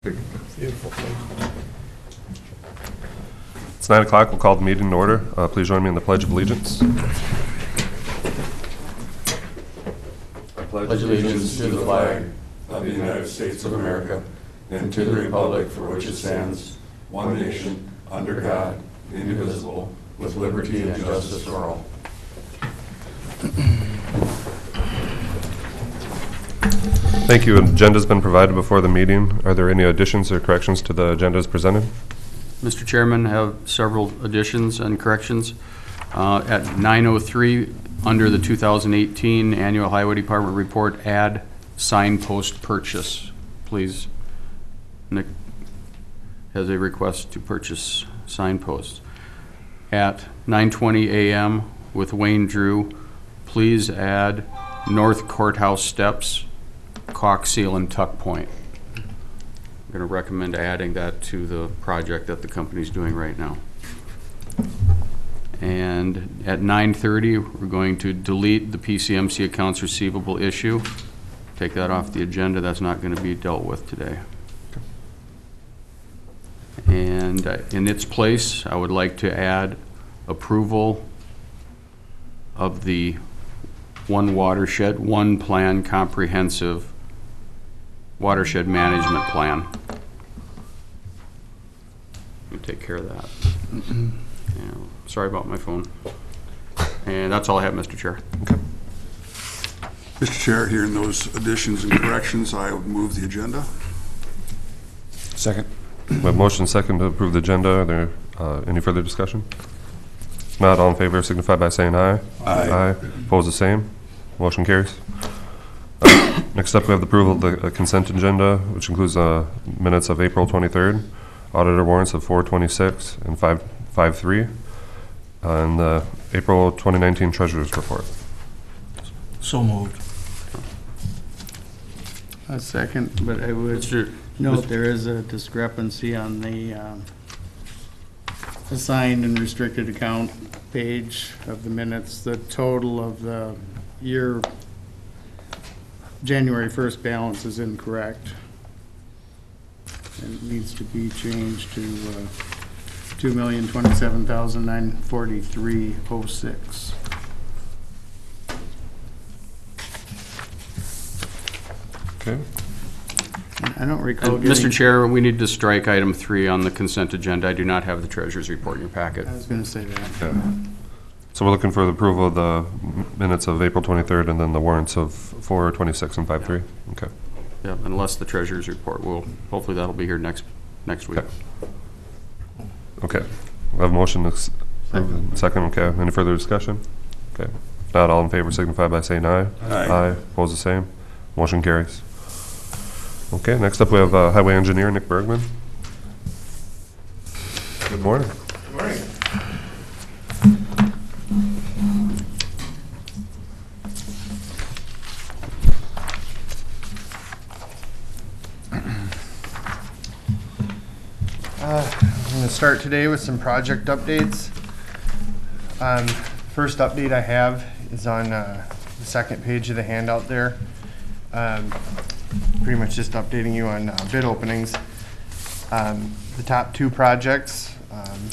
Beautiful thing. It's 9 o'clock. We'll call the meeting to order. Please join me in the Pledge of Allegiance. I pledge allegiance to the flag of the United States of America and to the republic for which it stands, one nation, under God, indivisible, with liberty and justice for all. Thank you. An agenda has been provided before the meeting. Are there any additions or corrections to the agenda as presented? Mr. Chairman, I have several additions and corrections. At 9:03, under the 2018 Annual Highway Department Report, add signpost purchase, please. Nick has a request to purchase signposts. At 9:20 a.m. with Wayne Drew, please add North Courthouse steps, caulk seal, and tuck point. I'm going to recommend adding that to the project that the company's doing right now. And at 9:30, we're going to delete the PCMC accounts receivable issue. Take that off the agenda. That's not going to be dealt with today. And in its place, I would like to add approval of the One Watershed, One Plan Comprehensive Watershed Management Plan. Let me take care of that. Yeah, sorry about my phone. And that's all I have, Mr. Chair. Okay. Mr. Chair, hearing those additions and corrections, I would move the agenda. Second. We have motion second to approve the agenda. Are there any further discussion? If not, all in favor signify by saying aye. Aye. Opposed, the same. Motion carries. Next up, we have the approval of the consent agenda, which includes minutes of April 23rd, auditor warrants of 4/26 and 5/3, and the April 2019 treasurer's report. So moved. A second, but I would note there is a discrepancy on the assigned and restricted account page of the minutes. The total of the year January 1st balance is incorrect. And it needs to be changed to $2,027,943.06. Okay. I don't recall And getting... Mr. Chair, we need to strike item 3 on the consent agenda. I do not have the treasurer's report in your packet. I was going to say that. Okay. So we're looking for the approval of the minutes of April 23rd and then the warrants of 4/26 and 5/3. Okay. Yeah, unless the treasurer's report will, hopefully that'll be here next week. Okay. We have a motion. Second. Okay. Any further discussion? Okay. If not, all in favor signify by saying aye. Aye. Opposed, the same. Motion carries. Okay. Next up, we have Highway Engineer Nick Bergman. Good morning. Good morning. I'm going to start today with some project updates. First update I have is on the second page of the handout there. Pretty much just updating you on bid openings. The top 2 projects,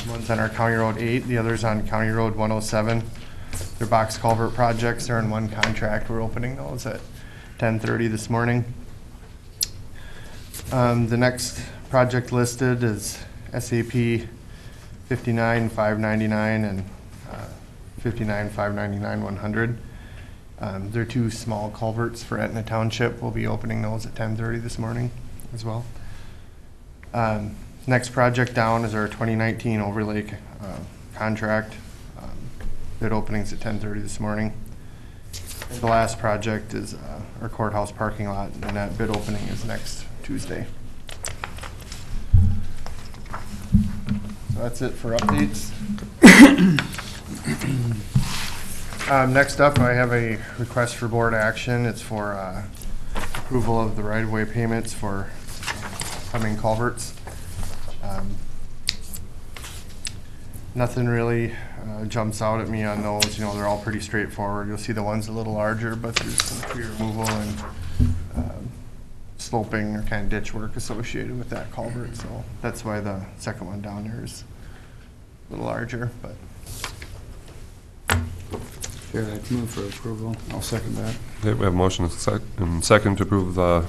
one's on our County Road 8, the other's on County Road 107. They're box culvert projects. They're in one contract. We're opening those at 10:30 this morning. The next project listed is SAP 59,599 and 59,599,100. They're 2 small culverts for Etna Township. We'll be opening those at 10:30 this morning as well. Next project down is our 2019 overlay contract. Bid openings at 10:30 this morning. The last project is our courthouse parking lot, and that bid opening is next Tuesday. So that's it for updates. Next up, I have a request for board action. It's for approval of the right-of-way payments for coming culverts. Nothing really jumps out at me on those. You know, they're all pretty straightforward. You'll see the ones a little larger, but there's some tree removal and sloping or kind of ditch work associated with that culvert, so that's why the second one down there is a little larger, but. Chair, I'd move for approval. I'll second that. Okay, we have a motion and second to approve the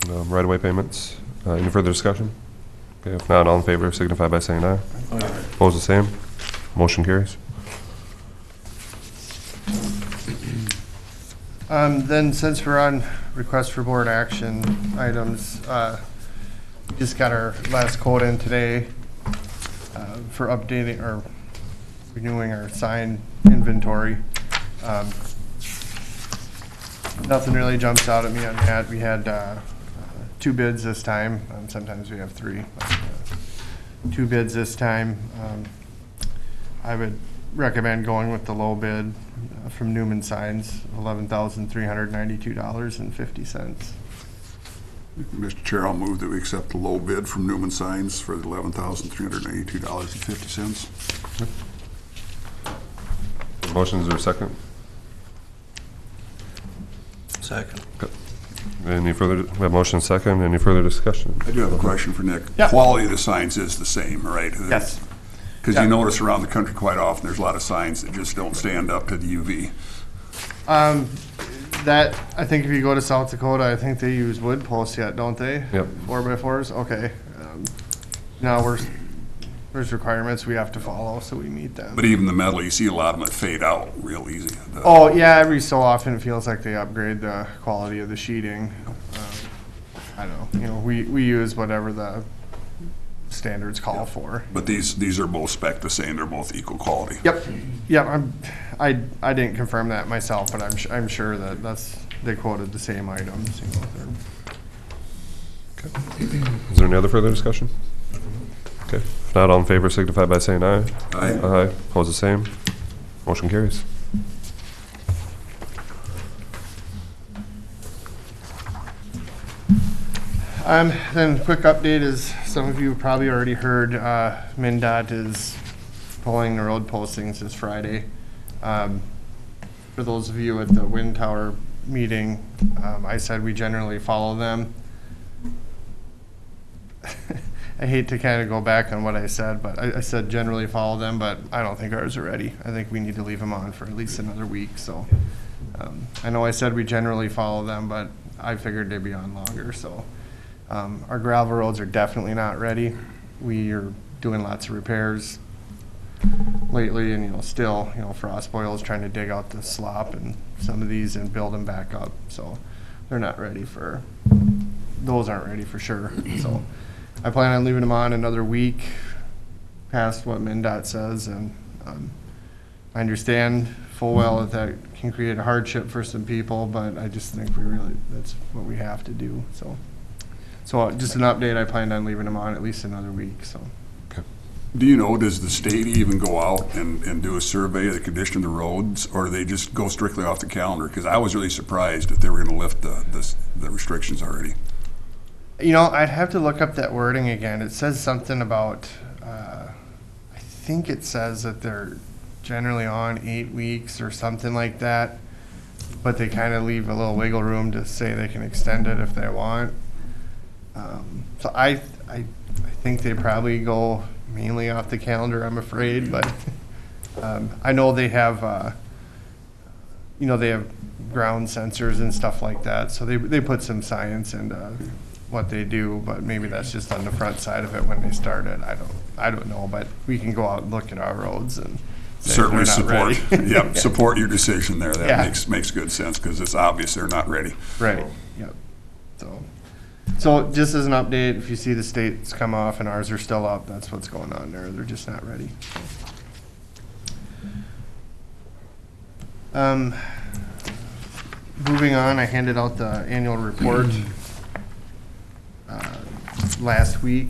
right-of-way payments. Any further discussion? Okay, if not, all in favor signify by saying aye. Opposed, the same. Motion carries. Then since we're on request for board action items, just got our last quote in today for updating or renewing our sign inventory. Nothing really jumps out at me on that. We had 2 bids this time. Sometimes we have 3. But, 2 bids this time. I would recommend going with the low bid from Newman Signs, $11,392.50. Mr. Chair, I'll move that we accept the low bid from Newman Signs for the $11,382.50. Motion, is there a second? Second. Okay. Any further, we have motion and second. Any further discussion? I do have a question for Nick. Yeah. Quality of the signs is the same, right? Yes. Because Yeah. you notice around the country quite often, there's a lot of signs that just don't stand up to the UV. That, I think if you go to South Dakota, I think they use wood posts yet, don't they? Yep. 4x4s, okay. Now there's requirements we have to follow, so we meet them. But even the metal, you see a lot of them that fade out real easy. Oh, yeah, every so often it feels like they upgrade the quality of the sheeting. I don't know, we use whatever the standards call for. But these are both spec the same, they're both equal quality. Yep, I didn't confirm that myself, but I'm sure that they quoted the same items, Is there any other further discussion? Okay. If not, all in favor signify by saying aye. Aye. Aye. Opposed, the same. Motion carries. Then quick update is, some of you probably already heard, MnDOT is pulling the road postings this Friday. For those of you at the wind tower meeting, I said we generally follow them. I hate to kind of go back on what I said, but I said generally follow them, but I don't think ours are ready. I think we need to leave them on for at least another week, so. I know I said we generally follow them, but I figured they'd be on longer, so. Our gravel roads are definitely not ready. We are doing lots of repairs lately, and still, frost boils trying to dig out the slop and some of these and build them back up. So they're not ready for, those aren't ready for sure. So I plan on leaving them on another week past what MnDOT says, and I understand full well that can create a hardship for some people, but I just think that's what we have to do. So just an update, I planned on leaving them on at least another week, so. Do you know, does the state even go out and do a survey of the condition of the roads, or do they just go strictly off the calendar? Because I was really surprised that they were going to lift the restrictions already. I'd have to look up that wording again. It says something about, I think it says that they're generally on 8 weeks or something like that, but they kind of leave a little wiggle room to say they can extend it if they want. So I think they probably go mainly off the calendar, I'm afraid, but I know they have, they have ground sensors and stuff like that, so they put some science into what they do, but maybe that's just on the front side of it when they started. I don't know, but we can go out and look at our roads and say Certainly they're not support, ready. yep, support your decision there. That Yeah. makes good sense, because it's obvious they're not ready. Right, yep. So just as an update, if you see the states come off and ours are still up, that's what's going on there. They're just not ready. Moving on, I handed out the annual report last week.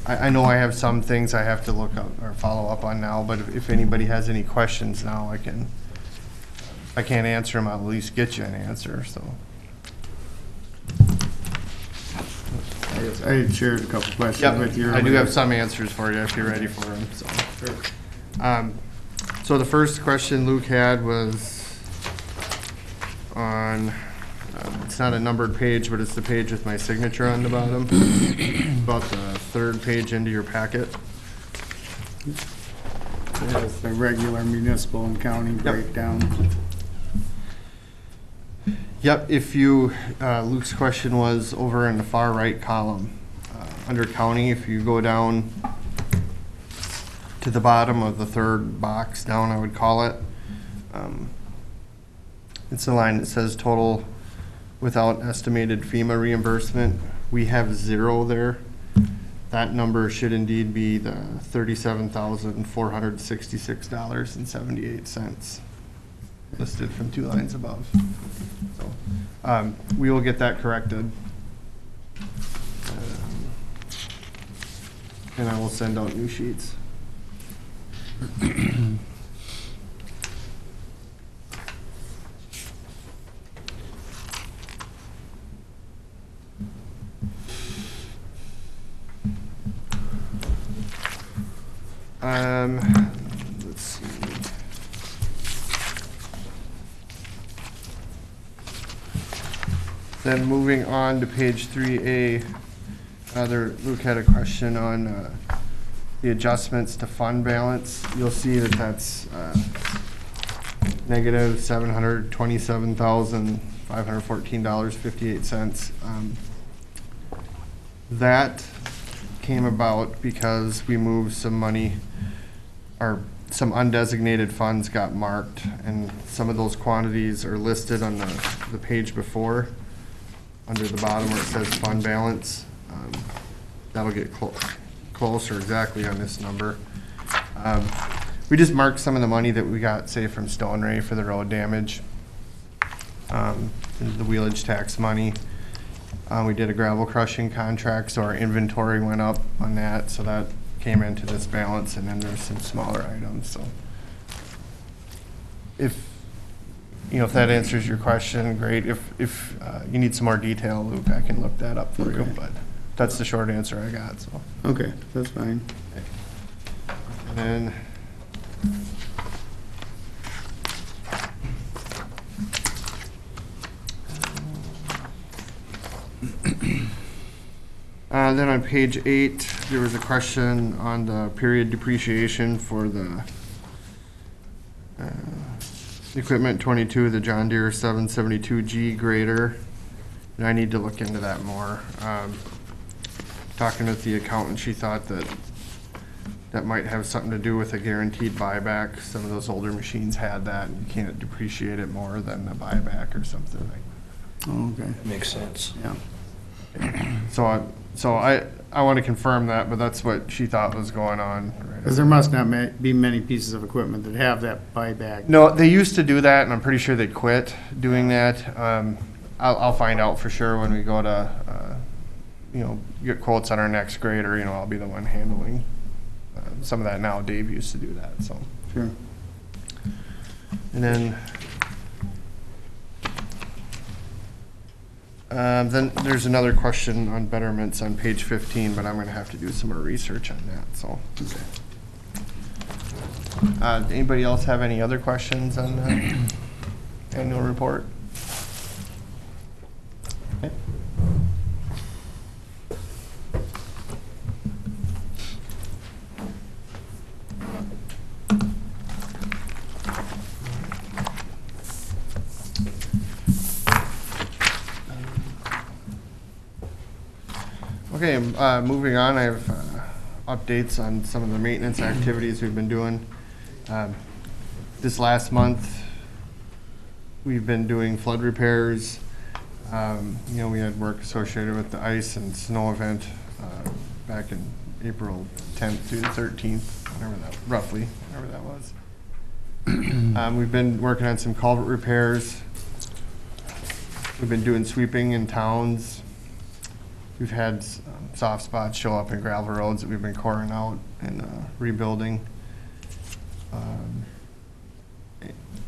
I know I have some things I have to look up or follow up on now, but if anybody has any questions now, if I can't answer them, I'll at least get you an answer, so. I had shared a couple questions with you. I do have some answers for you if you're ready for them, so. So the first question Luke had was on It's not a numbered page, but it's the page with my signature on the bottom. About the third page into your packet. There's the regular municipal and county breakdown. Yep, if you, Luke's question was over in the far right column. Under county, if you go down to the bottom of the third box down, I would call it. It's a line that says total without estimated FEMA reimbursement. We have 0 there. That number should indeed be the $37,466.78 listed from 2 lines above. So, we will get that corrected. And I will send out new sheets. Let's see. Then moving on to page 3A, Luke had a question on the adjustments to fund balance. You'll see that that's negative $727,514.58. That came about because we moved some money, or some undesignated funds got marked, and some of those quantities are listed on the page before, under the bottom where it says fund balance. That'll get closer exactly on this number. We just marked some of the money that we got, say, from Stone Ray for the road damage, the wheelage tax money. We did a gravel crushing contract, so our inventory went up on that, so that came into this balance, and then there's some smaller items. So if that answers your question, great. If you need some more detail, Luke, I can look that up for you, but that's the short answer I got. So Okay, that's fine. and then then on page 8, there was a question on the period depreciation for the equipment 22, the John Deere 772G grader. And I need to look into that more. Talking with the accountant, she thought that might have something to do with a guaranteed buyback. Some of those older machines had that, and you can't depreciate it more than the buyback or something like that. Oh, okay, Makes sense. yeah. So I want to confirm that, but that's what she thought was going on. Because there must not be many pieces of equipment that have that buyback. No, they used to do that, and I'm pretty sure they quit doing that. I'll find out for sure when we go to, get quotes on our next grader. I'll be the one handling some of that now. Dave used to do that, so. Sure. And then there's another question on betterments on page 15, but I'm going to have to do some more research on that. So, anybody else have any other questions on the annual report? Okay. Okay, moving on, I have updates on some of the maintenance activities we've been doing. This last month, we've been doing flood repairs. We had work associated with the ice and snow event back in April 10th through the 13th, whenever that was. We've been working on some culvert repairs. We've been doing sweeping in towns. We've had soft spots show up in gravel roads that we've been coring out and rebuilding.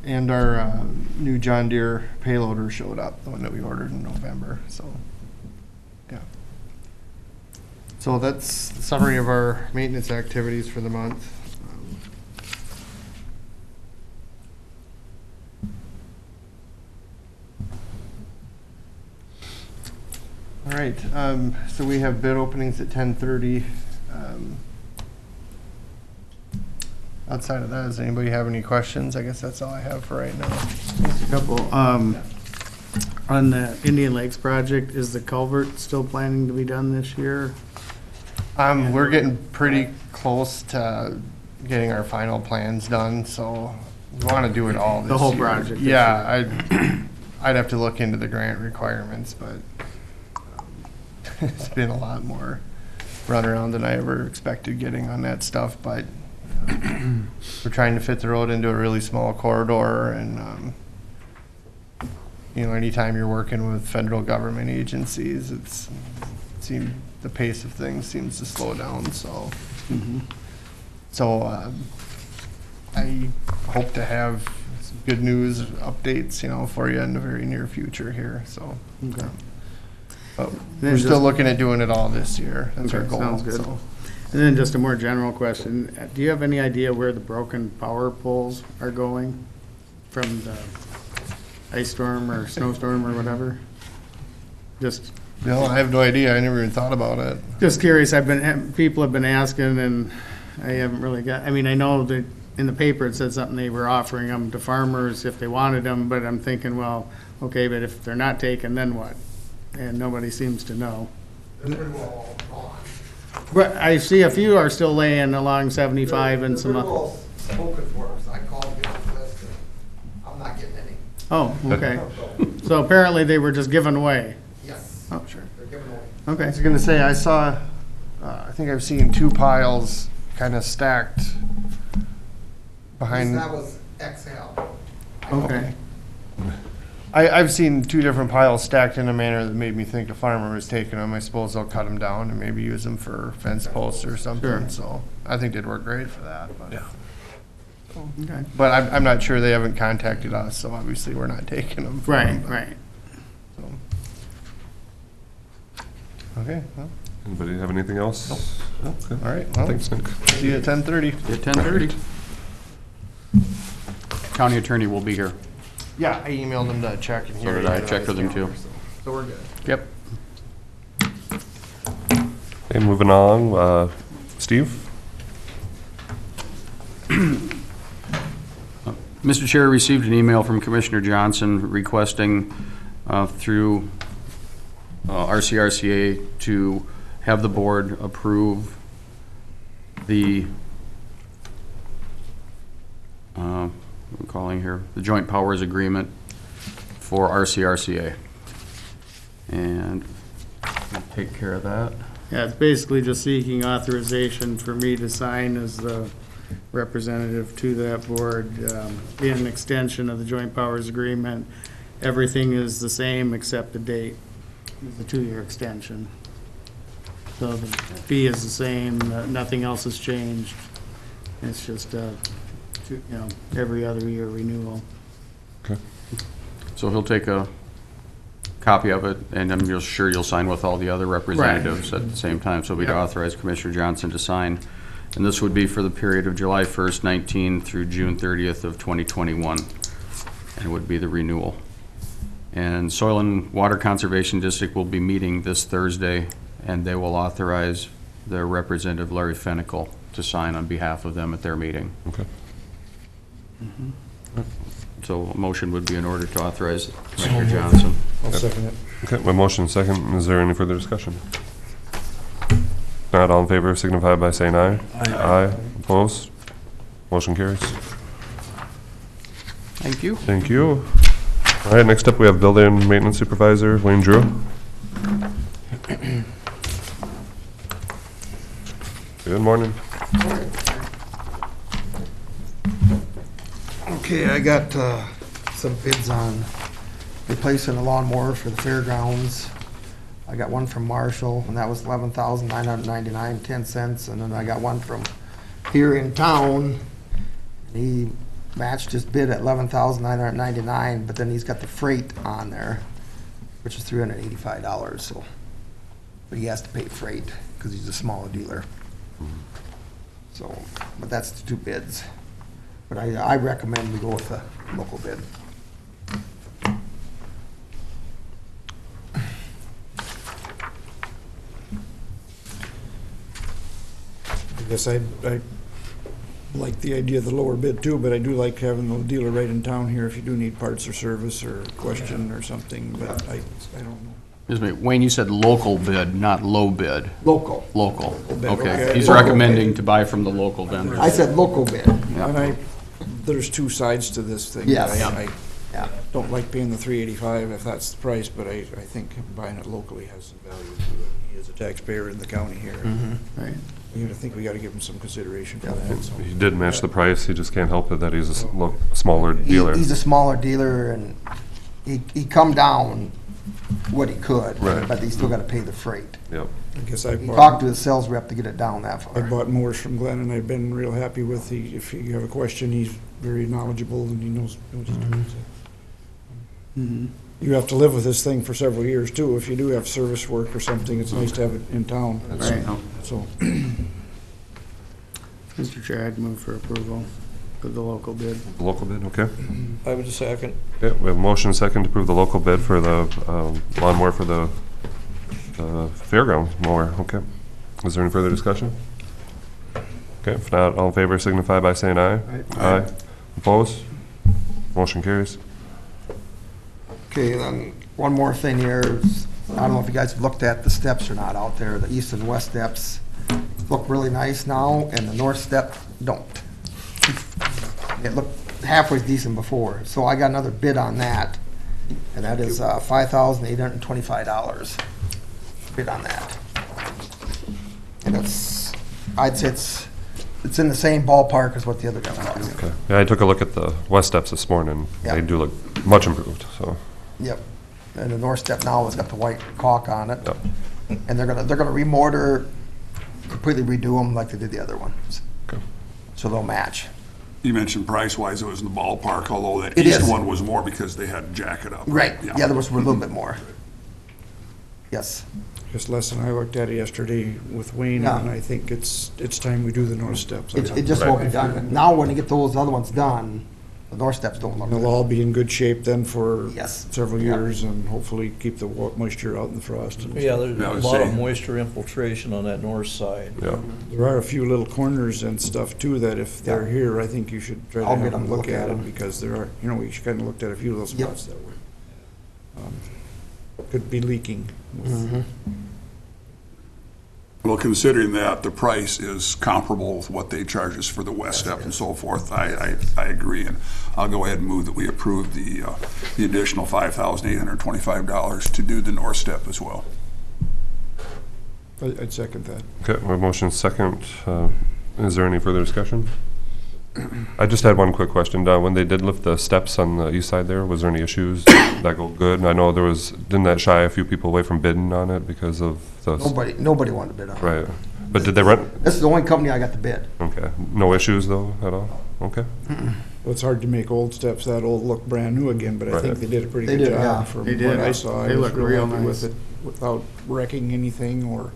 And our new John Deere payloader showed up, the one that we ordered in November. So, yeah. So that's the summary of our maintenance activities for the month. right, so we have bid openings at 10:30. Outside of that, does anybody have any questions? I guess that's all I have for right now. Just a couple. On the Indian Lakes project, is the culvert still planning to be done this year? We're getting pretty close to getting our final plans done, so we want to do it all this year. The whole project this Yeah, I'd have to look into the grant requirements, but it's been a lot more runaround than I ever expected getting on that stuff, but we're trying to fit the road into a really small corridor, and you know, anytime you're working with federal government agencies, the pace of things seems to slow down, so. I hope to have some good news updates, you know, for you in the very near future here, so. Okay. But Then we're still just- looking at doing it all this year. That's our Okay, goal. sounds good. so. And then just a more general question, do you have any idea where the broken power poles are going from the ice storm or snowstorm or whatever? Just No, I have no idea. I never even thought about it. Just curious, people have been asking, and I haven't really got, I mean, I know that in the paper it said something they were offering them to farmers if they wanted them, but I'm thinking, well, okay, but if they're not taken, then what? And nobody seems to know. They're pretty well all gone. But I see a few are still laying along 75 and some, They're pretty well spoken for, so I called to get on the list, and I'm not getting any. oh, okay. So apparently they were just given away. Yes, Oh, sure. they're giving away. I Okay. was gonna say, I saw, I think I've seen two piles kind of stacked behind. That was XL. Okay. I've seen two different piles stacked in a manner that made me think a farmer was taking them. I suppose they'll cut them down and maybe use them for fence posts or something, Sure. so I think they'd work great for that, but. Okay. But I'm not sure, they haven't contacted us, so obviously we're not taking them. from Right, them, but- right. so. Okay, well, Anybody have anything else? Okay. all right, well, Thanks, Nick. see you at 10:30. At 10:30. County attorney will be here. Yeah, I emailed them to check and So hear. did I. Checked with him too. So we're good. Yep. Okay, moving on, Steve? Mr. Chair, received an email from Commissioner Johnson requesting through RCRCA to have the board approve the, I'm calling here, the Joint Powers Agreement for RCRCA. And we'll take care of that. Yeah, it's basically just seeking authorization for me to sign as the representative to that board, be an extension of the joint powers agreement. Everything is the same except the date, it's a 2-year extension. So the fee is the same, nothing else has changed. It's just, every other year renewal. So he'll take a copy of it, and I'm just sure you'll sign with all the other representatives at the same time. So we'd Yep. authorize Commissioner Johnson to sign. And this would be for the period of July 1st, 19 through June 30th of 2021. And it would be the renewal. And Soil and Water Conservation District will be meeting this Thursday, and they will authorize their representative, Larry Fennicle, to sign on behalf of them at their meeting. Okay. So a motion would be in order to authorize Commissioner Johnson. I'll second it. Okay, my motion second. Is there any further discussion? Not all in favor signify by saying aye. Aye. Opposed? Motion carries. Thank you. Thank you. All right, next up we have Building Maintenance Supervisor Wayne Drew. Good morning. Okay, I got some bids on replacing the lawnmower for the fairgrounds. I got one from Marshall, and that was $11,999.10, and then I got one from here in town. He matched his bid at $11,999, but then he's got the freight on there, which is $385, so. But he has to pay freight, because he's a smaller dealer. So, but that's the two bids. But I recommend we go with the local bid. I guess I like the idea of the lower bid too, but I do like having the dealer right in town here if you do need parts or service or question or something, but I don't know. Excuse me, Wayne, you said local bid, not low bid. Local. Local, bid, okay. okay. He's Local recommending bid. to buy from the local vendor. I said local bid. And there's two sides to this thing. Yes. I Yeah. don't like paying the $385 if that's the price, but I think buying it locally has some value to it. He is a taxpayer in the county here. Right. I think we gotta give him some consideration for that, so. He did match the price, he just can't help it that he's a smaller dealer. He's a smaller dealer, and he come down what he could, Right. but he's still gotta pay the freight. Yep. I guess I He bought. talked to his sales rep to get it down that I far. bought mowers from Glenn, and I've been real happy with if you have a question, he's very knowledgeable and he knows what he's doing. so. You have to live with this thing for several years too. If you do have service work or something, it's nice to have it in town. Right. So, Mr. Chair, I'd move for approval of the local bid. Local bid, okay. I would second. Okay, we have a motion and second to approve the local bid for the lawnmower for the fairground mower, okay. Is there any further discussion? Okay, if not, all in favor signify by saying aye. Aye. Opposed? Motion carries. Okay, then, one more thing here, is, I don't know if you guys have looked at the steps or not out there, the east and west steps look really nice now, and the north step don't. It looked halfway decent before, so I got another bid on that, and that is $5,825 bid on that. And I'd say it's in the same ballpark as what the other guy was. Okay. Yeah, I took a look at the west steps this morning. Yeah. They do look much improved, so. Yep, and the north step now has got the white caulk on it. Yep. And they're gonna remortar, completely redo them like they did the other ones. Okay. So they'll match. You mentioned price-wise, it was in the ballpark, although that It east is. one was more because they had jacket up. Right, the other ones were a little bit more. Yes, just less than I looked at it yesterday with Wayne, Yeah. and I think it's time we do the north steps. it just won't be done. Now, when you get those other ones done, the north steps don't look They'll good. all be in good shape then for Yes. several Yeah. years and hopefully keep the moisture out in the frost. Yeah, there's Yeah, I a would lot of say- moisture infiltration on that north side. Yeah. There are a few little corners and stuff too that if they're here, I think you should try to I'll have get them them look at them them. because there are, we kind of looked at a few of those Yep. spots that were, could be leaking. with- Well, considering that the price is comparable with what they charge us for the west step and so forth, I agree, and I'll go ahead and move that we approve the additional $5,825 to do the north step as well. I'd second that. Okay, we have motion second. Is there any further discussion? I just had one quick question. When they did lift the steps on the east side there, was there any issues that go good? And I know didn't that shy a few people away from bidding on it because of the... Nobody wanted to bid on it. Right. But did they rent? This is the only company I got the bid. Okay. No issues though at all? Okay. Well, it's hard to make old steps that old look brand new again, but I think Right. they did a pretty They good did, yeah. job from They did. what I saw. They I was look real real happy with nice. it without wrecking anything or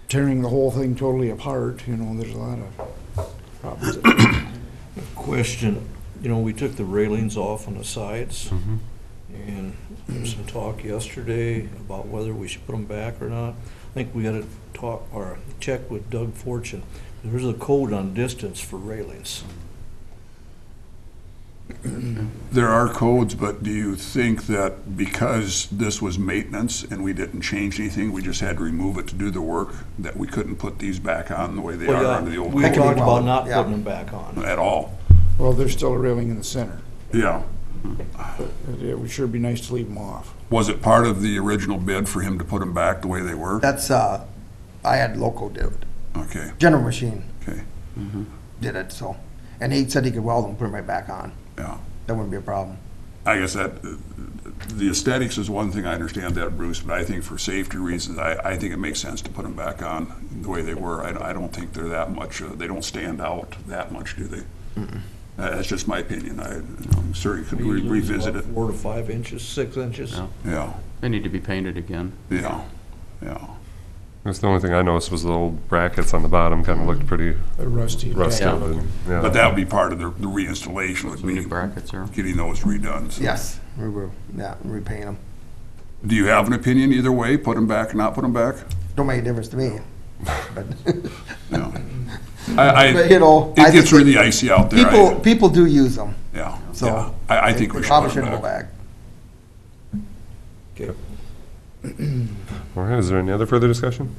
tearing the whole thing totally apart. There's a lot of problems. Question, we took the railings off on the sides, Mhm. and there was some talk yesterday about whether we should put them back or not. I think we gotta talk, or check with Doug Fortune. There's a code on distance for railings. There are codes, but do you think that because this was maintenance and we didn't change anything, we just had to remove it to do the work, that we couldn't put these back on the way they are under the old We code talked about well, not yeah. putting them back on. at all? Well, there's still a railing in the center. Yeah. It would sure be nice to leave them off. Was it part of the original bid for him to put them back the way they were? That's, I had Loco do it. Okay, General Machine okay, did it, so. And he said he could weld them, put them right back on. yeah. That wouldn't be a problem. I guess that, the aesthetics is one thing, I understand that, Bruce, but I think for safety reasons, I think it makes sense to put them back on the way they were. I don't think they're that much, they don't stand out that much, do they? That's just my opinion. I'm sure you could You lose revisit it. about 4 to 5 inches, 6 inches. Yeah. Yeah, They need to be painted again. yeah, yeah. That's the only thing I noticed was the old brackets on the bottom kind of looked pretty They're rusty. rusted. Yeah. and- yeah. But that would be part of the reinstallation, would Some be new brackets there. getting those redone. So. Yes, repaint them. Do you have an opinion either way, put them back or not put them back? Don't make a difference to me. but. Yeah. I, But, you know, I it gets think really icy out there. People do use them, Yeah, so. yeah. I think they we should probably put 'em shouldn't go back. back. Okay. All right, is there any other further discussion?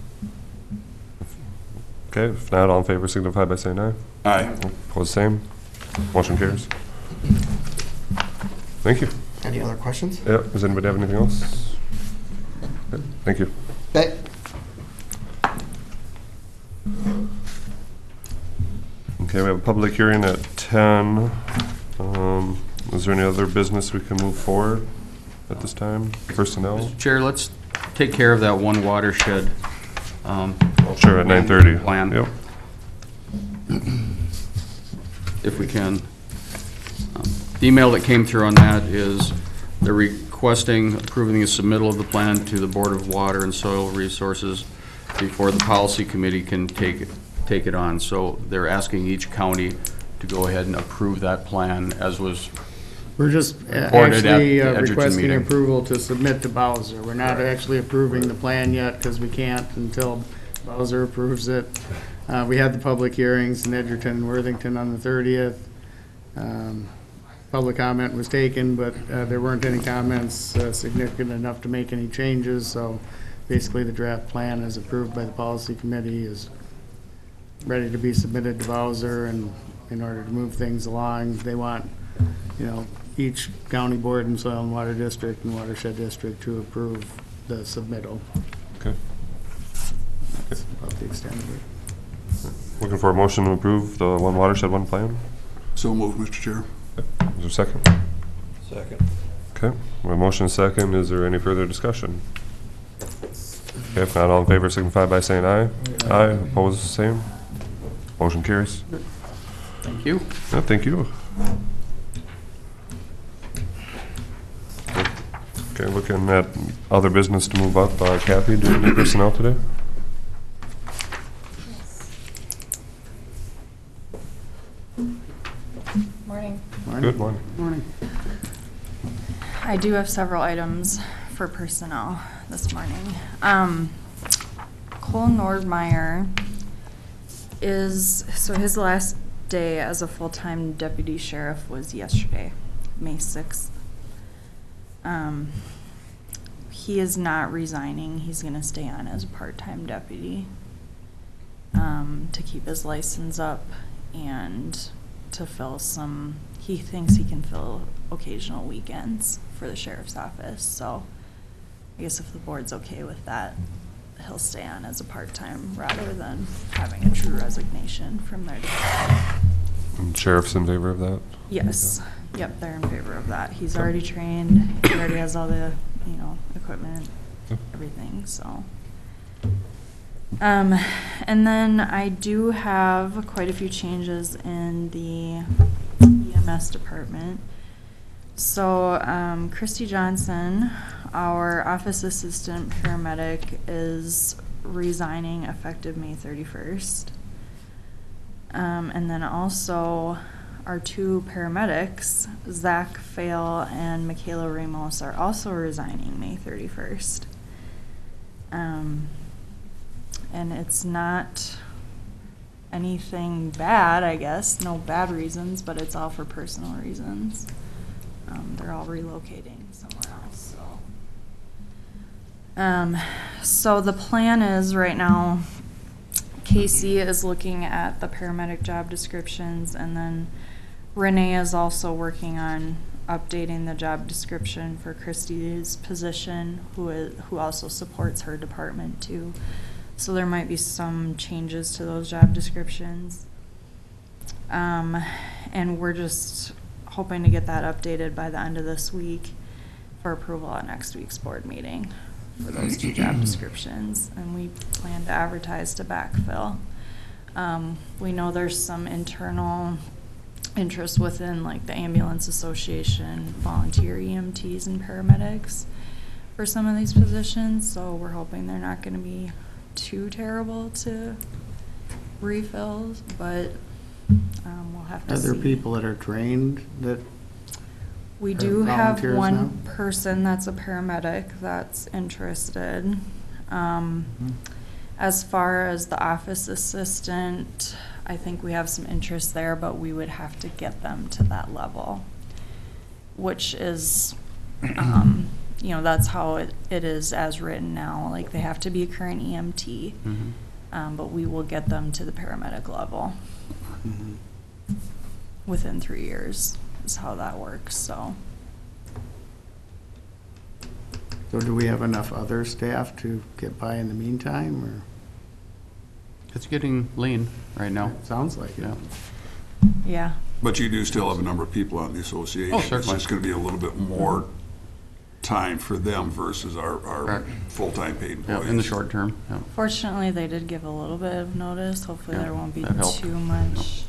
Okay, if not, all in favor signify by saying aye. Aye. Opposed, same. Motion carries. Thank you. Any other questions? Yeah, does anybody have anything else? Okay, thank you. Okay. Okay, we have a public hearing at 10. Is there any other business we can move forward at this time? Personnel? Chair, let's take care of that one watershed. Sure, at 9:30. Plan. Yep. If we can. The email that came through on that is they're requesting approving the submittal of the plan to the Board of Water and Soil Resources before the policy committee can take it on. So they're asking each county to go ahead and approve that plan as was. We're just Reported at actually the Edgerton requesting meeting. approval to submit to Bowser. We're not actually approving the plan yet because we can't until Bowser approves it. We had the public hearings in Edgerton and Worthington on the 30th. Public comment was taken, but there weren't any comments significant enough to make any changes. So basically the draft plan is approved by the policy committee, is ready to be submitted to Bowser, and in order to move things along, they want, you know, each county board and soil and water district and watershed district to approve the submittal. Okay. That's about the extent of it. Looking for a motion to approve the one watershed, one plan. So moved, Mr. Chair. Is there a second? Second. Okay, we have a motion and a second. Is there any further discussion? Okay, if not, all in favor signify by saying aye. Aye. Opposed, the same. Motion carries. Thank you. Yeah, thank you. Okay, looking at other business to move up. Kathy, do you have any personnel today? Morning. Good morning. Morning. I do have several items for personnel this morning. Cole Nordmeyer so his last day as a full-time deputy sheriff was yesterday, May 6th. He is not resigning. He's going to stay on as a part-time deputy to keep his license up and to fill he thinks he can fill occasional weekends for the sheriff's office. So I guess if the board's okay with that, he'll stay on as a part-time rather than having a true resignation from their department. And sheriff's in favor of that? Yes. Yep, they're in favor of that. He's already trained. He already has all the, equipment, everything, so. And then I do have quite a few changes in the EMS department. So, Christy Johnson, our office assistant paramedic, is resigning effective May 31st. And then also our two paramedics, Zach Fail and Michaela Ramos, are also resigning May 31st. And it's not anything bad, I guess, no bad reasons, but it's all for personal reasons. They're all relocating somewhere else, so. So the plan is right now, Casey is looking at the paramedic job descriptions, and then Renee is also working on updating the job description for Christy's position, who also supports her department too. So there might be some changes to those job descriptions. And we're just hoping to get that updated by the end of this week for approval at next week's board meeting for those two job descriptions. And we plan to advertise to backfill. We know there's some internal interest within like the ambulance association, volunteer EMTs and paramedics for some of these positions. So we're hoping they're not going to be too terrible to refill, but we'll have to see. Are there people that are trained that We are do have volunteers one now? person that's a paramedic that's interested. As far as the office assistant, I think we have some interest there, but we would have to get them to that level, which is, you know, that's how it is as written now. Like, they have to be a current EMT, but we will get them to the paramedic level within 3 years is how that works, so. So do we have enough other staff to get by in the meantime, or? It's getting lean right now. Sounds like it. Yeah. Yeah. But you do still have a number of people on the association. Oh, certainly. It's just going to be a little bit more time for them versus our Correct. full-time paid Yeah, employees. in the short term, yeah. Fortunately, they did give a little bit of notice. Hopefully, Yeah, there won't be that helped. too much.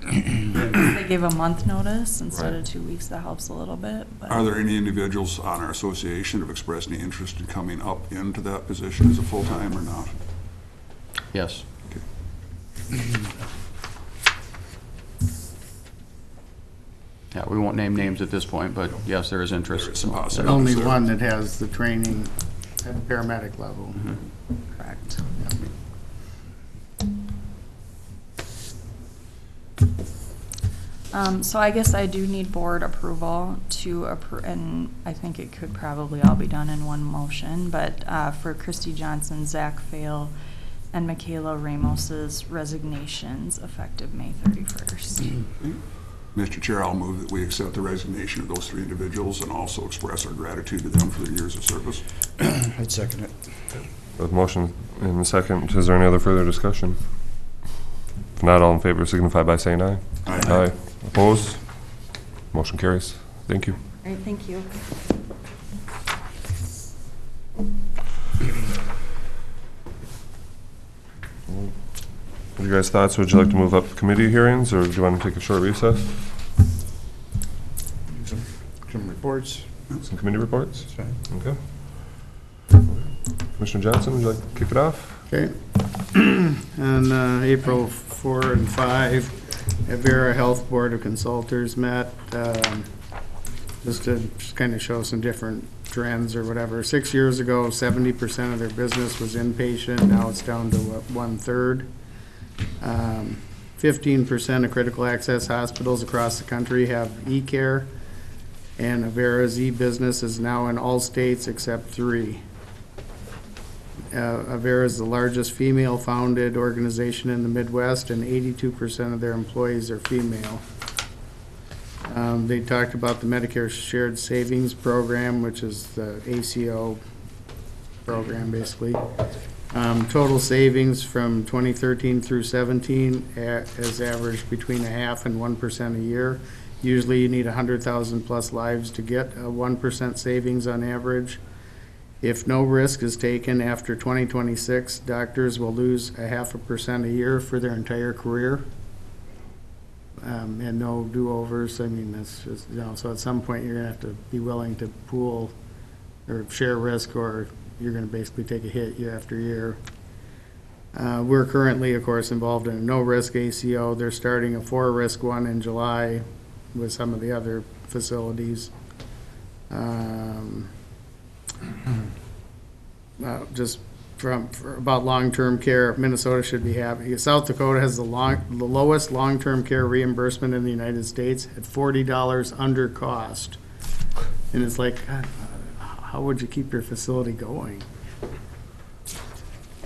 They gave a month notice instead of 2 weeks. That helps a little bit. But Are there any individuals on our association who have expressed any interest in coming up into that position as a full-time or not? Yes. Yeah, we won't name names at this point, but yes, there is interest. There is some So, possibility. Only Sir. one that has the training at paramedic level. correct. So I guess I do need board approval to approve, and I think it could probably all be done in one motion, but for Christy Johnson, Zach Fail, and Michaela Ramos's resignations effective May 31st. Mr. Chair, I'll move that we accept the resignation of those three individuals and also express our gratitude to them for their years of service. I'd second it. With motion in a second, is there any other further discussion? If not, all in favor signify by saying aye. Aye. Opposed? Motion carries. Thank you. All right, thank you. What are your guys' thoughts? Would you like to move up committee hearings, or do you want to take a short recess? Some reports. Some committee reports? That's fine. Okay. Commissioner Johnson, would you like to kick it off? Okay. On April 4 and 5, Avera Health Board of Consultants met, just to kind of show some different trends or whatever. 6 years ago, 70% of their business was inpatient. Now it's down to 1/3. 15% of critical access hospitals across the country have e-care, and Avera's e-business is now in all states except 3. Avera is the largest female-founded organization in the Midwest, and 82% of their employees are female. They talked about the Medicare Shared Savings Program, which is the ACO program, basically. Total savings from 2013 through 17 has averaged between 0.5% and 1% a year. Usually you need 100,000 plus lives to get a 1% savings on average. If no risk is taken after 2026, doctors will lose 0.5% a year for their entire career. And no do-overs. I mean, that's just, you know, so at some point you're gonna have to be willing to pool or share risk, or you're gonna basically take a hit year after year. We're currently, of course, involved in a no-risk ACO. They're starting a 4-risk one in July with some of the other facilities. Just for about long-term care, Minnesota should be happy. South Dakota has the lowest long-term care reimbursement in the United States at $40 under cost. And it's like, God, how would you keep your facility going?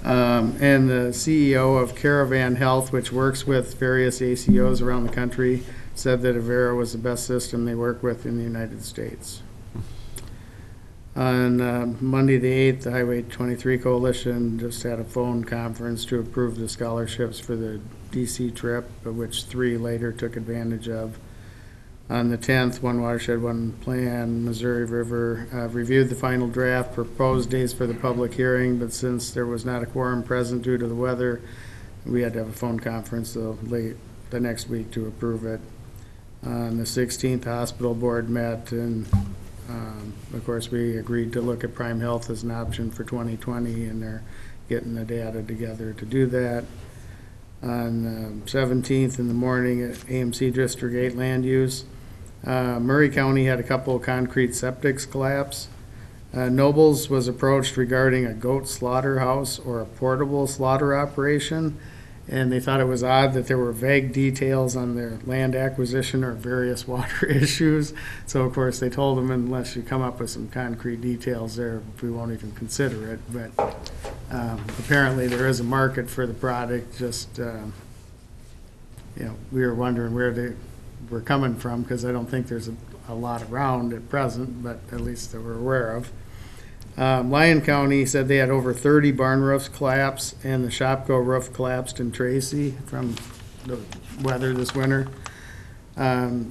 And the CEO of Caravan Health, which works with various ACOs around the country, said that Avera was the best system they work with in the United States. On Monday the 8th, the Highway 23 Coalition just had a phone conference to approve the scholarships for the DC trip, of which 3 later took advantage of. On the 10th, One Watershed, One Plan, Missouri River reviewed the final draft, proposed days for the public hearing, but since there was not a quorum present due to the weather, we had to have a phone conference late the next week to approve it. On the 16th, the hospital board met, and of course, we agreed to look at Prime Health as an option for 2020, and they're getting the data together to do that. On 17th in the morning at AMC District 8 Land Use, Murray County had a couple of concrete septics collapse. Nobles was approached regarding a goat slaughterhouse or a portable slaughter operation, and they thought it was odd that there were vague details on their land acquisition or various water issues. So of course, they told them, unless you come up with some concrete details there, we won't even consider it. But apparently there is a market for the product, just, we were wondering where they were coming from, because I don't think there's a lot around at present, but at least that we're aware of. Lyon County said they had over 30 barn roofs collapse, and the Shopko roof collapsed in Tracy from the weather this winter.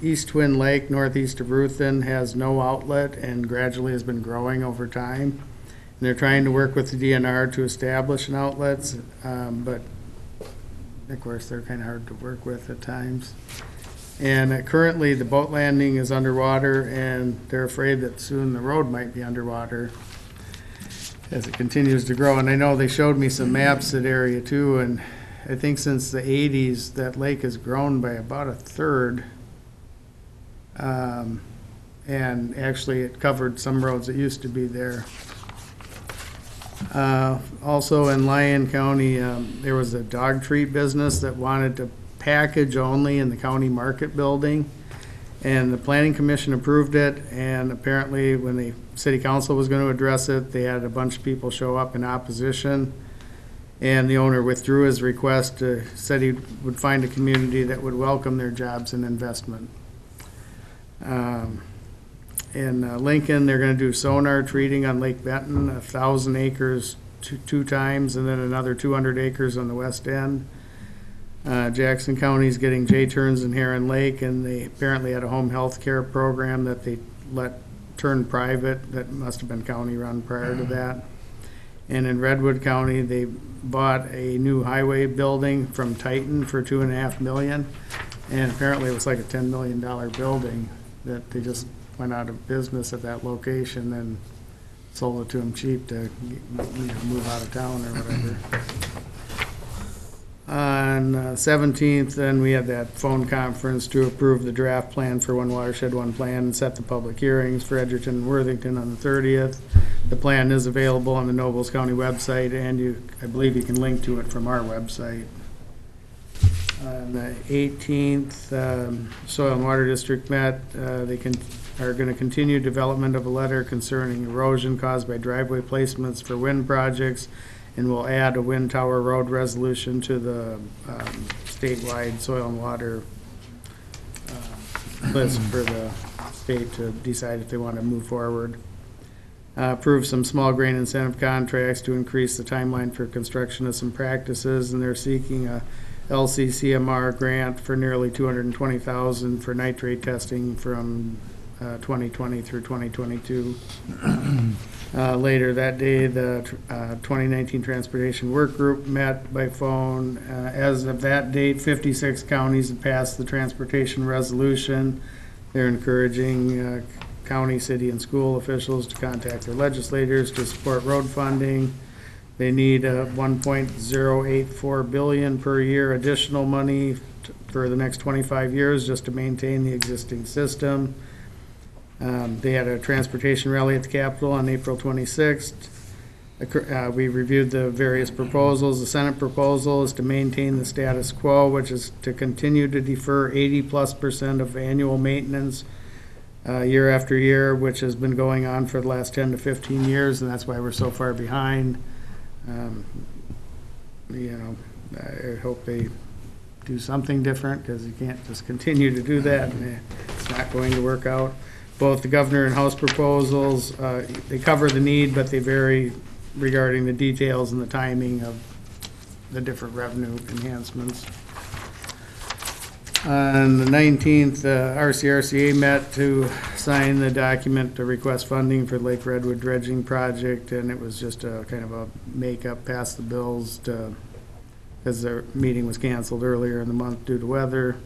East Twin Lake, northeast of Ruthin, has no outlet and gradually has been growing over time. And they're trying to work with the DNR to establish an outlet, but of course they're kind of hard to work with at times. And currently the boat landing is underwater, and they're afraid that soon the road might be underwater as it continues to grow. And I know they showed me some maps of that area too, and I think since the 80s that lake has grown by about a third. And actually it covered some roads that used to be there. Also in Lyon County, there was a dog treat business that wanted to package only in the county market building, and the planning commission approved it, and apparently when the city council was going to address it, they had a bunch of people show up in opposition, and the owner withdrew his request, said he would find a community that would welcome their jobs and investment. In Lincoln, they're going to do sonar treating on Lake Benton, 1,000 acres two times, and then another 200 acres on the west end. Jackson County's getting J-turns in Heron Lake, and they apparently had a home health care program that they let turn private that must have been county run prior to that. And in Redwood County, they bought a new highway building from Titan for $2.5 million, and apparently it was like a $10 million building that they just went out of business at that location and sold it to them cheap to move out of town or whatever. On 17th, then we had that phone conference to approve the draft plan for One Watershed, One Plan, and set the public hearings for Edgerton and Worthington on the 30th. The plan is available on the Nobles County website, and I believe you can link to it from our website. On the 18th, Soil and Water District met. They are going to continue development of a letter concerning erosion caused by driveway placements for wind projects, and we'll add a wind tower road resolution to the statewide soil and water list for the state to decide if they want to move forward. Approve some small grain incentive contracts to increase the timeline for construction of some practices, and they're seeking a LCCMR grant for nearly $220,000 for nitrate testing from 2020 through 2022. Later that day, the 2019 Transportation Work Group met by phone. As of that date, 56 counties have passed the transportation resolution. They're encouraging county, city, and school officials to contact their legislators to support road funding. They need $1.084 billion per year additional money for the next 25 years just to maintain the existing system. They had a transportation rally at the Capitol on April 26th. We reviewed the various proposals. The Senate proposal is to maintain the status quo, which is to continue to defer 80+% of annual maintenance year after year, which has been going on for the last 10 to 15 years, and that's why we're so far behind. I hope they do something different, because you can't just continue to do that, and it's not going to work out. Both the governor and House proposals, they cover the need, but they vary regarding the details and the timing of the different revenue enhancements. On the 19th, RCRCA met to sign the document to request funding for the Lake Redwood dredging project, and it was just a kind of a make-up, pass the bills because their meeting was canceled earlier in the month due to weather.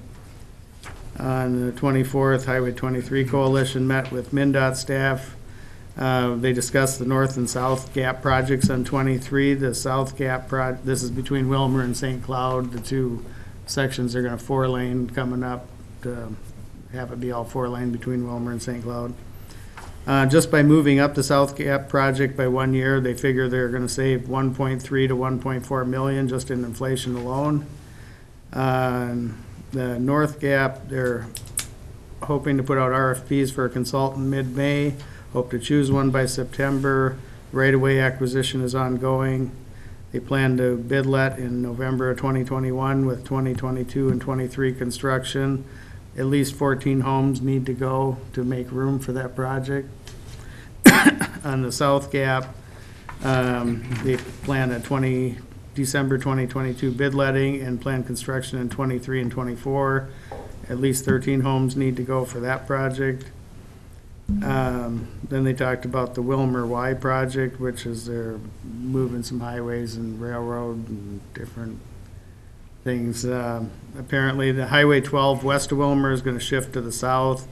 On the 24th, Highway 23 Coalition met with MnDOT staff. They discussed the north and south gap projects on 23. The south gap this is between Wilmer and St. Cloud. The two sections are going to 4-lane coming up to have it be all 4-lane between Wilmer and St. Cloud. Just by moving up the South Gap project by 1 year, they figure they're gonna save 1.3 to 1.4 million just in inflation alone. The North Gap, they're hoping to put out RFPs for a consultant mid-May, hope to choose one by September. Right-of-way acquisition is ongoing. They plan to bid let in November of 2021 with 2022 and 23 construction. At least 14 homes need to go to make room for that project. On the South Gap, they plan a December 2022 bid letting and plan construction in 23 and 24. At least 13 homes need to go for that project. Then they talked about the Wilmer Y project, which is they're moving some highways and railroad and different things. Apparently, the Highway 12 west of Wilmer is gonna shift to the south.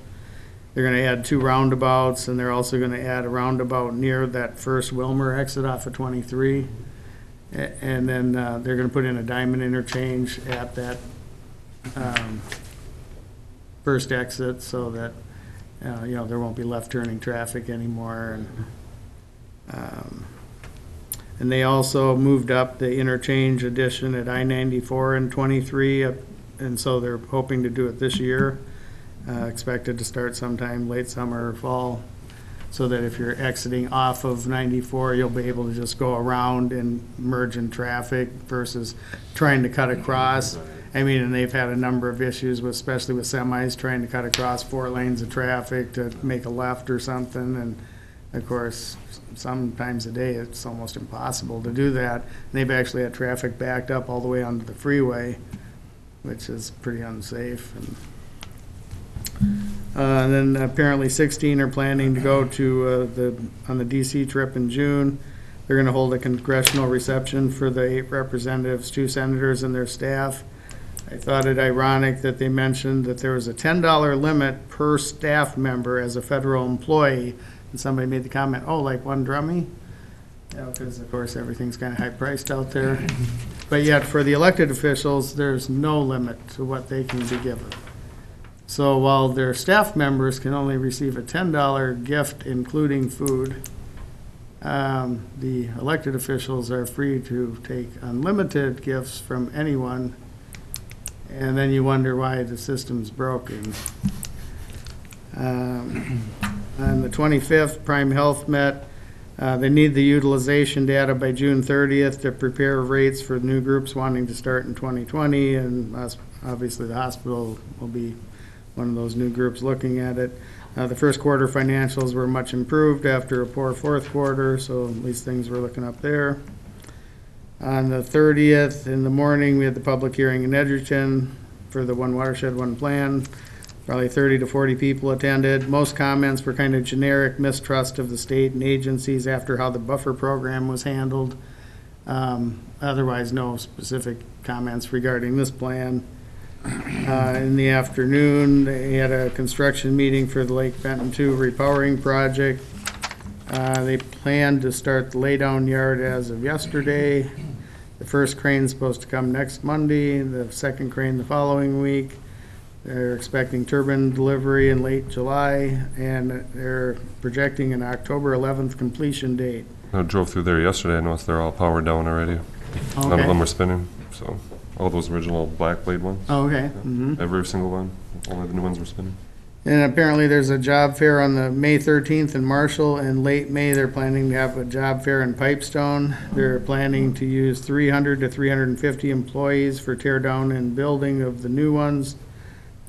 They're gonna add 2 roundabouts, and they're also gonna add a roundabout near that first Wilmer exit off of 23. And then, they're gonna put in a diamond interchange at that, first exit so that, there won't be left turning traffic anymore. And they also moved up the interchange addition at I-94 and 23, and so they're hoping to do it this year. Expected to start sometime late summer or fall, so that if you're exiting off of 94, you'll be able to just go around and merge in traffic versus trying to cut across. I mean, and they've had a number of issues with, especially with semis, trying to cut across 4 lanes of traffic to make a left or something. And of course, sometimes a day, it's almost impossible to do that. And they've actually had traffic backed up all the way onto the freeway, which is pretty unsafe. And then apparently 16 are planning to go to on the DC trip in June. They're going to hold a congressional reception for the 8 representatives, 2 senators, and their staff. I thought it ironic that they mentioned that there was a $10 limit per staff member as a federal employee, and somebody made the comment, oh, like one drummy? Yeah, because of course everything's kind of high priced out there. But yet for the elected officials, there's no limit to what they can be given. So while their staff members can only receive a $10 gift, including food, the elected officials are free to take unlimited gifts from anyone. And then you wonder why the system's broken. On the 25th, Prime Health met. They need the utilization data by June 30th to prepare rates for new groups wanting to start in 2020, and obviously the hospital will be one of those new groups looking at it. The first quarter financials were much improved after a poor fourth quarter, so at least things were looking up there. On the 30th in the morning, we had the public hearing in Edgerton for the One Watershed, One Plan. Probably 30 to 40 people attended. Most comments were kind of generic mistrust of the state and agencies after how the buffer program was handled. Otherwise, no specific comments regarding this plan. In the afternoon, they had a construction meeting for the Lake Benton 2 repowering project. They planned to start the laydown yard as of yesterday. The first crane's supposed to come next Monday, the second crane the following week. They're expecting turbine delivery in late July, and they're projecting an October 11th completion date. I drove through there yesterday. I noticed they're all powered down already. None of them are spinning, so all those original black blade ones. Oh, okay. Every single one. Only the new ones were spinning. And apparently there's a job fair on the May 13th in Marshall, and late May they're planning to have a job fair in Pipestone. They're planning to use 300 to 350 employees for tear down and building of the new ones.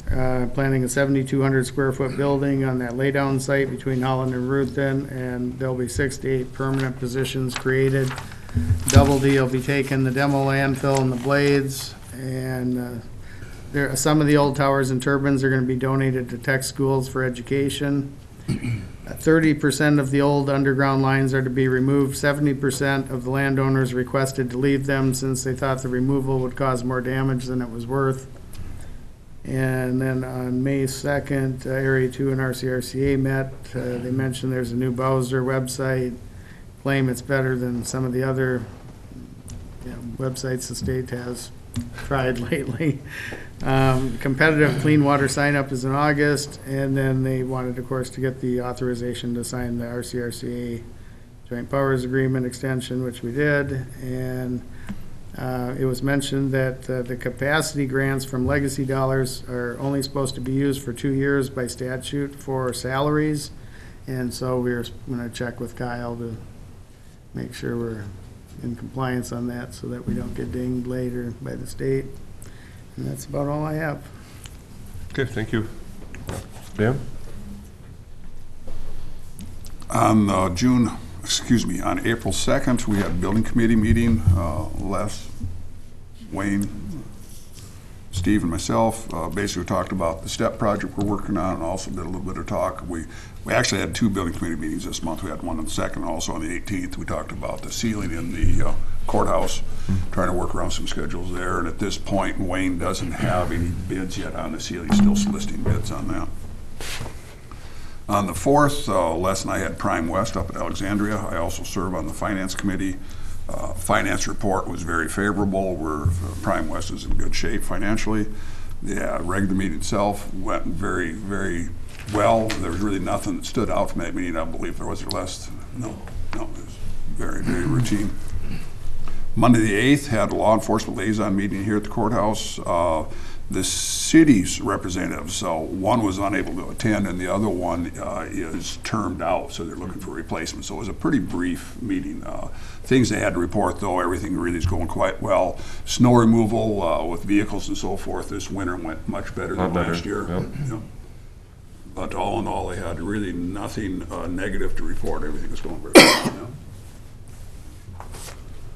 Planning a 7,200 square foot building on that laydown site between Holland and Ruthven, and there'll be 6 to 8 permanent positions created. Double D will be taking the demo landfill and the blades, and some of the old towers and turbines are going to be donated to tech schools for education. 30% of the old underground lines are to be removed. 70% of the landowners requested to leave them since they thought the removal would cause more damage than it was worth. And then on May 2nd, Area 2 and RCRCA met. They mentioned there's a new Bowser website. Claim it's better than some of the other websites the state has tried lately. Competitive clean water sign-up is in August, and then they wanted, of course, to get the authorization to sign the RCRCA Joint Powers Agreement extension, which we did, and it was mentioned that the capacity grants from legacy dollars are only supposed to be used for 2 years by statute for salaries, and so we're going to check with Kyle to make sure we're in compliance on that so that we don't get dinged later by the state. And that's about all I have. Okay, thank you. Dan? On on April 2nd, we had a building committee meeting. Les, Wayne, Steve, and myself basically talked about the STEP project we're working on, and also did a little bit of talk. We actually had 2 building committee meetings this month. We had one on the 2nd, and also on the 18th. We talked about the ceiling in the courthouse, trying to work around some schedules there. And at this point, Wayne doesn't have any bids yet on the ceiling. He's still soliciting bids on that. On the 4th, Les and I had Prime West up at Alexandria. I also serve on the Finance Committee. Finance report was very favorable. Prime West is in good shape financially. The regular meeting itself went very, very well. There was really nothing that stood out from that meeting. I believe there was less. No, it was very, very routine. Monday the 8th had a law enforcement liaison meeting here at the courthouse. The city's representatives, so one was unable to attend and the other one is termed out, so they're looking for a replacement. So it was a pretty brief meeting. Things they had to report, though, everything really is going quite well. Snow removal with vehicles and so forth this winter went much better than last year. Yep. Yep. But all in all, they had really nothing negative to report. Everything was going very well. Yeah.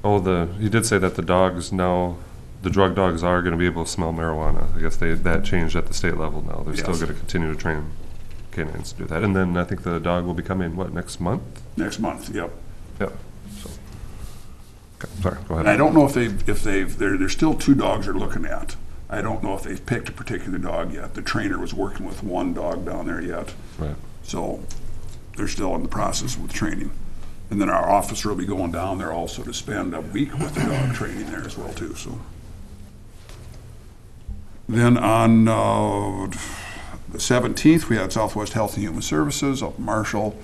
Oh, you did say that the dogs now, the drug dogs are going to be able to smell marijuana. I guess that changed at the state level now. They're still going to continue to train canines to do that. And then I think the dog will be coming, next month? Next month, yep. Yep. So, okay, sorry, go ahead. And I don't know if there's still 2 dogs they're looking at. I don't know if they've picked a particular dog yet. The trainer was working with 1 dog down there yet. Right. So they're still in the process with training. And then our officer will be going down there also to spend a week with the dog training there as well too. So then on the 17th, we had Southwest Health and Human Services up in Marshall.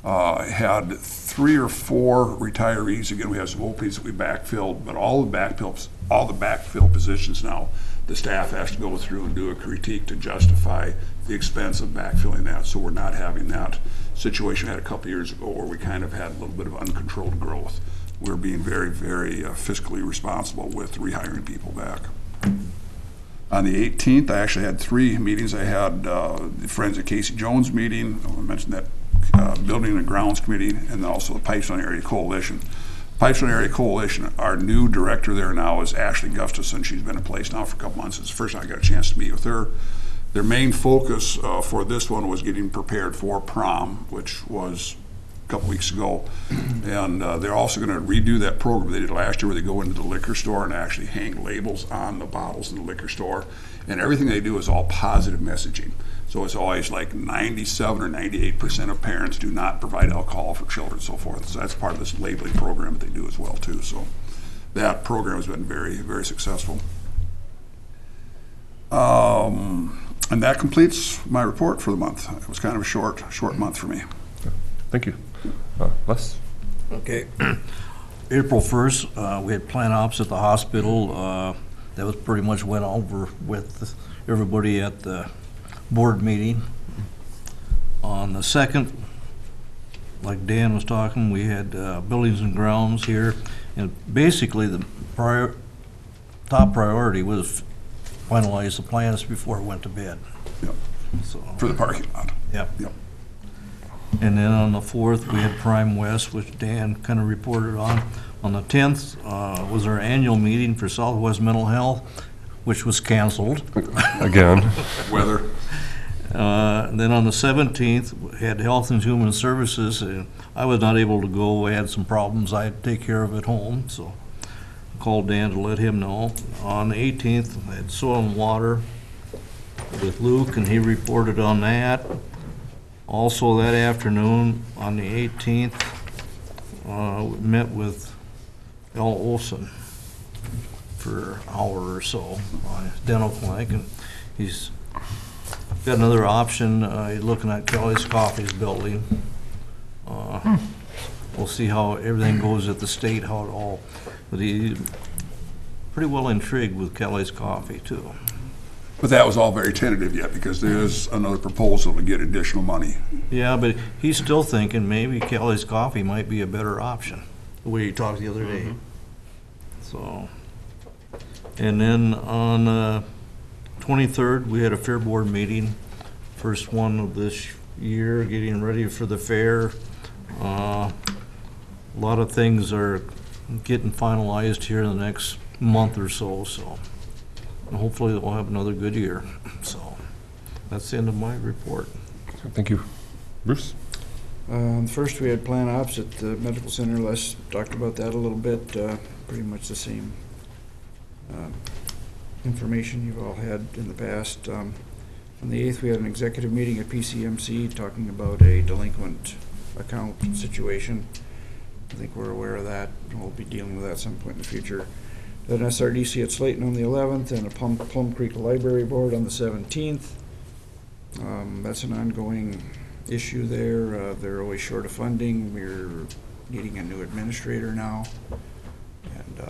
Had 3 or 4 retirees. Again, we have some openings that we backfilled, but all the backfill positions now, the staff has to go through and do a critique to justify the expense of backfilling that. So we're not having that situation we had a couple years ago where we kind of had a little bit of uncontrolled growth. We're being very, very fiscally responsible with rehiring people back. On the 18th, I actually had 3 meetings. I had the Friends of Casey Jones meeting. I mentioned that Building and Grounds Committee, and then also the Pipestone Area Coalition. Pipestone Area Coalition, our new director there now is Ashley Gustafson. She's been in place now for a couple months. It's the first time I got a chance to meet with her. Their main focus for this one was getting prepared for prom, which was a couple weeks ago. And they're also going to redo that program they did last year where they go into the liquor store and actually hang labels on the bottles in the liquor store. And everything they do is all positive messaging. So it's always like 97 or 98% of parents do not provide alcohol for children and so forth. So that's part of this labeling program that they do as well too. So that program has been very, very successful. And that completes my report for the month. It was kind of a short month for me. Thank you. Les? Okay. April 1st, we had plant ops at the hospital. That was pretty much went over with everybody at the board meeting. On the 2nd, like Dan was talking, we had buildings and grounds here. And basically the top priority was finalize the plans before it went to bed. Yep. So, For the parking lot. Yep. Yep. And then on the 4th, we had Prime West, which Dan kind of reported on. On the 10th was our annual meeting for Southwest Mental Health, which was canceled. Again. Weather. Then on the 17th, we had Health and Human Services. I was not able to go. I had some problems I had to take care of at home, so I called Dan to let him know. On the 18th, I had Soil and Water with Luke, and he reported on that. Also that afternoon, on the 18th, we met with Al Olson for an hour or so on his dental clinic, and he's got another option. He's looking at Kelly's Coffee's building. We'll see how everything goes at the state, how it all, but he's pretty well intrigued with Kelly's Coffee too. But that was all very tentative yet, because there is another proposal to get additional money. Yeah, but he's still thinking maybe Kelly's Coffee might be a better option, the way he talked the other day. So, and then on 23rd, we had a fair board meeting, first one of this year, getting ready for the fair. A lot of things are getting finalized here in the next month or so, and hopefully we'll have another good year. So that's the end of my report. Thank you. Bruce? First, we had plan ops at the medical center. Les talked about that a little bit. Pretty much the same information you've all had in the past. On the 8th, we had an executive meeting at PCMC talking about a delinquent account situation. I think we're aware of that. We'll be dealing with that at some point in the future. Then SRDC at Slayton on the 11th, and a Plum Creek Library Board on the 17th. That's an ongoing issue there. They're always short of funding. We're needing a new administrator now. And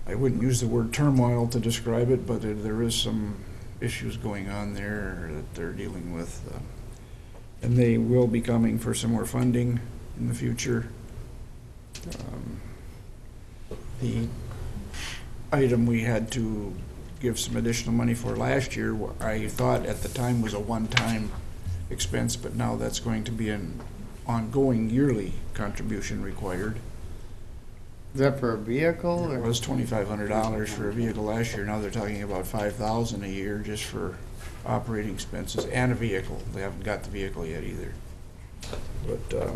I wouldn't use the word turmoil to describe it, but there is some issues going on there that they're dealing with. And they will be coming for some more funding in the future. The item we had to give some additional money for last year, I thought at the time was a one-time expense, but now that's going to be an ongoing yearly contribution required. Is that for a vehicle? It Or? was $2,500 for a vehicle last year. Now they're talking about $5,000 a year just for operating expenses and a vehicle. They haven't got the vehicle yet either. But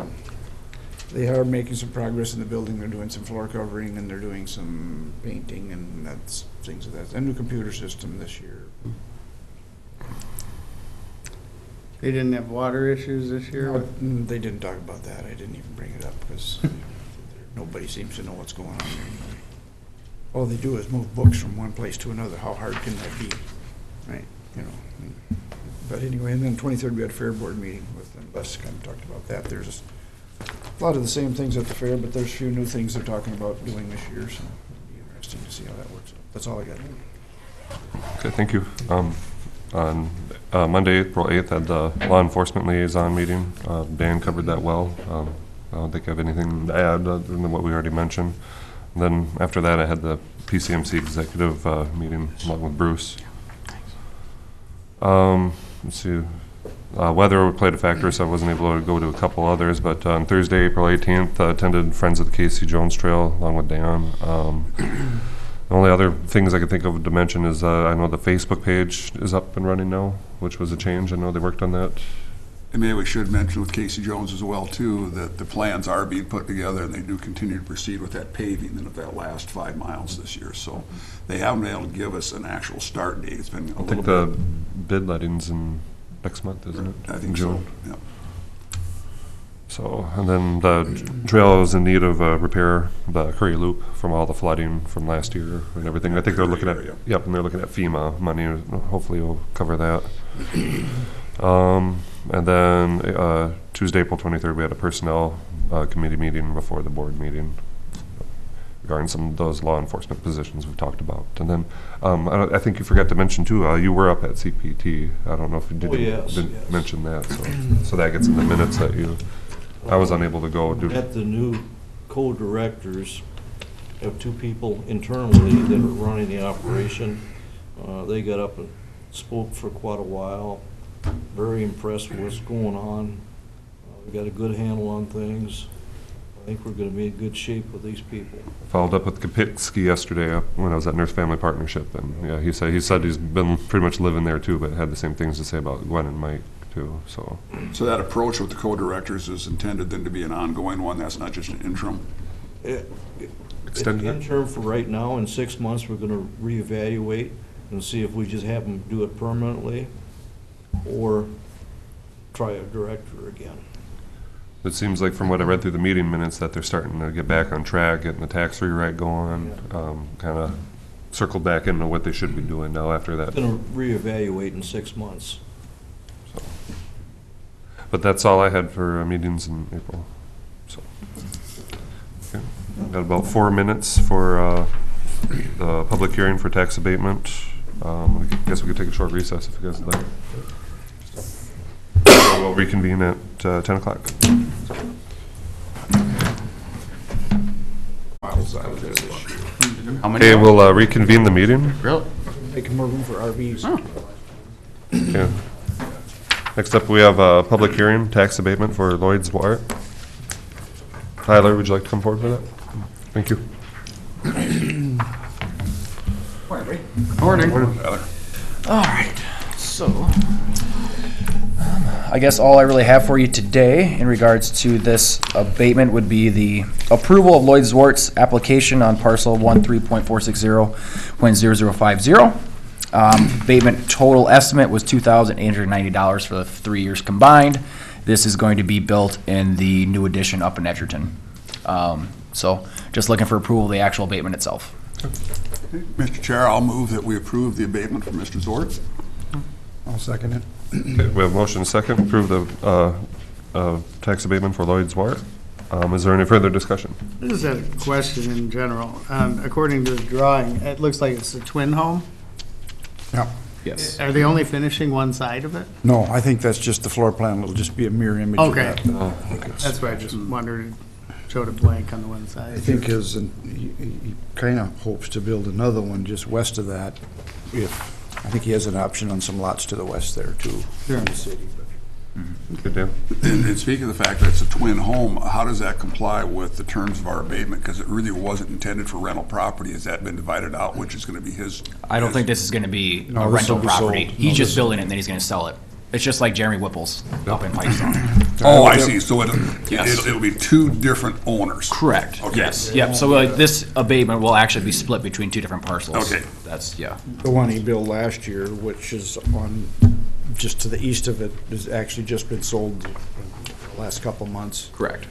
they are making some progress in the building. They're doing some floor covering, and they're doing some painting, and that's things of that. A new computer system this year. They didn't have water issues this year? They didn't talk about that. I didn't even bring it up because nobody seems to know what's going on there. All they do is move books from one place to another. How hard can that be? Right? You know. But anyway, and then 23rd we had a fair board meeting with them. Les kind of talked about that. There's a lot of the same things at the fair, but there's a few new things they're talking about doing this year, so it'll be interesting to see how that works out. That's all I got. Okay, thank you. On Monday, April 8th, had the law enforcement liaison meeting. Dan covered that well. I don't think I have anything to add other than what we already mentioned. And then after that, I had the PCMC executive meeting along with Bruce. Let's see. Weather played a factor, so I wasn't able to go to a couple others. But on Thursday, April 18th, attended Friends of the Casey Jones Trail along with Dan. The only other things I could think of to mention is I know the Facebook page is up and running now, which was a change. I know they worked on that. And maybe we should mention with Casey Jones as well, too, that the plans are being put together, and they do continue to proceed with that paving of that last 5 miles this year. So they haven't been able to give us an actual start date. It's been a I little think bit. the bid letting's in next month, isn't it? I think June. so, yeah. So, and then the trail is in need of repair, the Curry Loop, from all the flooding from last year and everything. I think they're looking at, Area. yep, and they're looking at FEMA money. Hopefully we'll cover that. And then Tuesday, April 23rd, we had a personnel committee meeting before the board meeting regarding some of those law enforcement positions we've talked about. And then I think you forgot to mention too, you were up at CPT. I don't know if you didn't Yes. mention that. So that gets in the minutes that I was unable to go. At the new co-directors, have 2 people internally that are running the operation. They got up and spoke for quite a while. Very impressed with what's going on. We got a good handle on things. I think we're going to be in good shape with these people. Followed up with Kapitsky yesterday when I was at Nurse Family Partnership, and yeah, he said he's been pretty much living there too, but had the same things to say about Gwen and Mike too. So So that approach with the co-directors is intended then to be an ongoing one. That's not just an interim. It's extended it? interim for right now. In 6 months, we're going to reevaluate and see if we just have them do it permanently or try a director again. It seems like from what I read through the meeting minutes that they're starting to get back on track, getting the tax rewrite going, kind of circled back into what they should be doing now after that. Gonna reevaluate in 6 months. But that's all I had for meetings in April. So, okay. Got about 4 minutes for the public hearing for tax abatement. I guess we could take a short recess if you guys would like. We'll reconvene at 10 o'clock. How many? Okay, we'll reconvene the meeting. Really? Making more room for RVs. Yeah. Next up, we have a public hearing, tax abatement for Lloyd's Wire. Tyler, would you like to come forward for that? Thank you. Morning. All right, so I guess all I really have for you today in regards to this abatement would be the approval of Lloyd Zwart's application on parcel 13.460.0050. Abatement total estimate was $2,890 for the 3 years combined. This is going to be built in the new addition up in Edgerton. So just looking for approval of the actual abatement itself. Mr. Chair, I'll move that we approve the abatement for Mr. Zwart. I'll second it. Okay, we have motion second, approve the tax abatement for Lloyd's Wire. Is there any further discussion? I just had a question in general. According to the drawing, it looks like it's a twin home. Yeah. Yes. Are they only finishing one side of it? No, I think that's just the floor plan. It'll just be a mirror image of Okay. that. That's why I just wondered, showed a blank on the one I side. think he kind of hopes to build another one just west of that. I think he has an option on some lots to the west there too. Sure. In the city, but. Good deal. And speaking of the fact that it's a twin home, how does that comply with the terms of our abatement? Because it really wasn't intended for rental property. Has that been divided out, which is going to be his? I don't think this is going to be No, a this rental will be property. sold. He's No, just this- building it and then he's going to sell it. It's just like Jeremy Whipple's up in Pipestone. Oh, I see. So Yes. it'll be two different owners. Correct. Okay. Yes. Yep. So this abatement will actually be split between two different parcels. Okay. That's, yeah. The one he built last year, which is on, just to the east of it, has actually just been sold in the last couple months. Correct.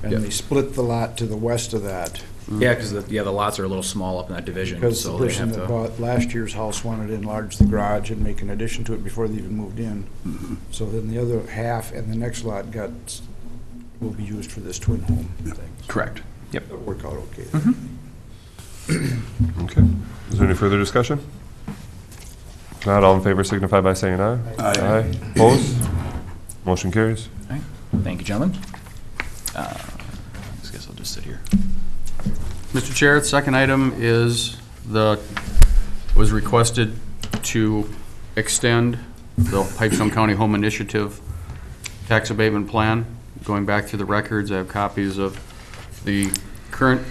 And Yep. they split the lot to the west of that, Yeah, because the lots are a little small up in that division, because the so they person have that to. bought last year's house wanted to enlarge the garage and make an addition to it before they even moved in. So then the other half and the next lot will be used for this twin home thing. Correct. Yep. It'll work out okay. Okay. Is there any further discussion? If not, all in favor signify by saying aye. Aye. Opposed? Motion carries. All right. Thank you, gentlemen. I guess I'll just sit here. Mr. Chair, the second item is was requested to extend the Pipestone County Home Initiative Tax Abatement Plan. Going back through the records, I have copies of the current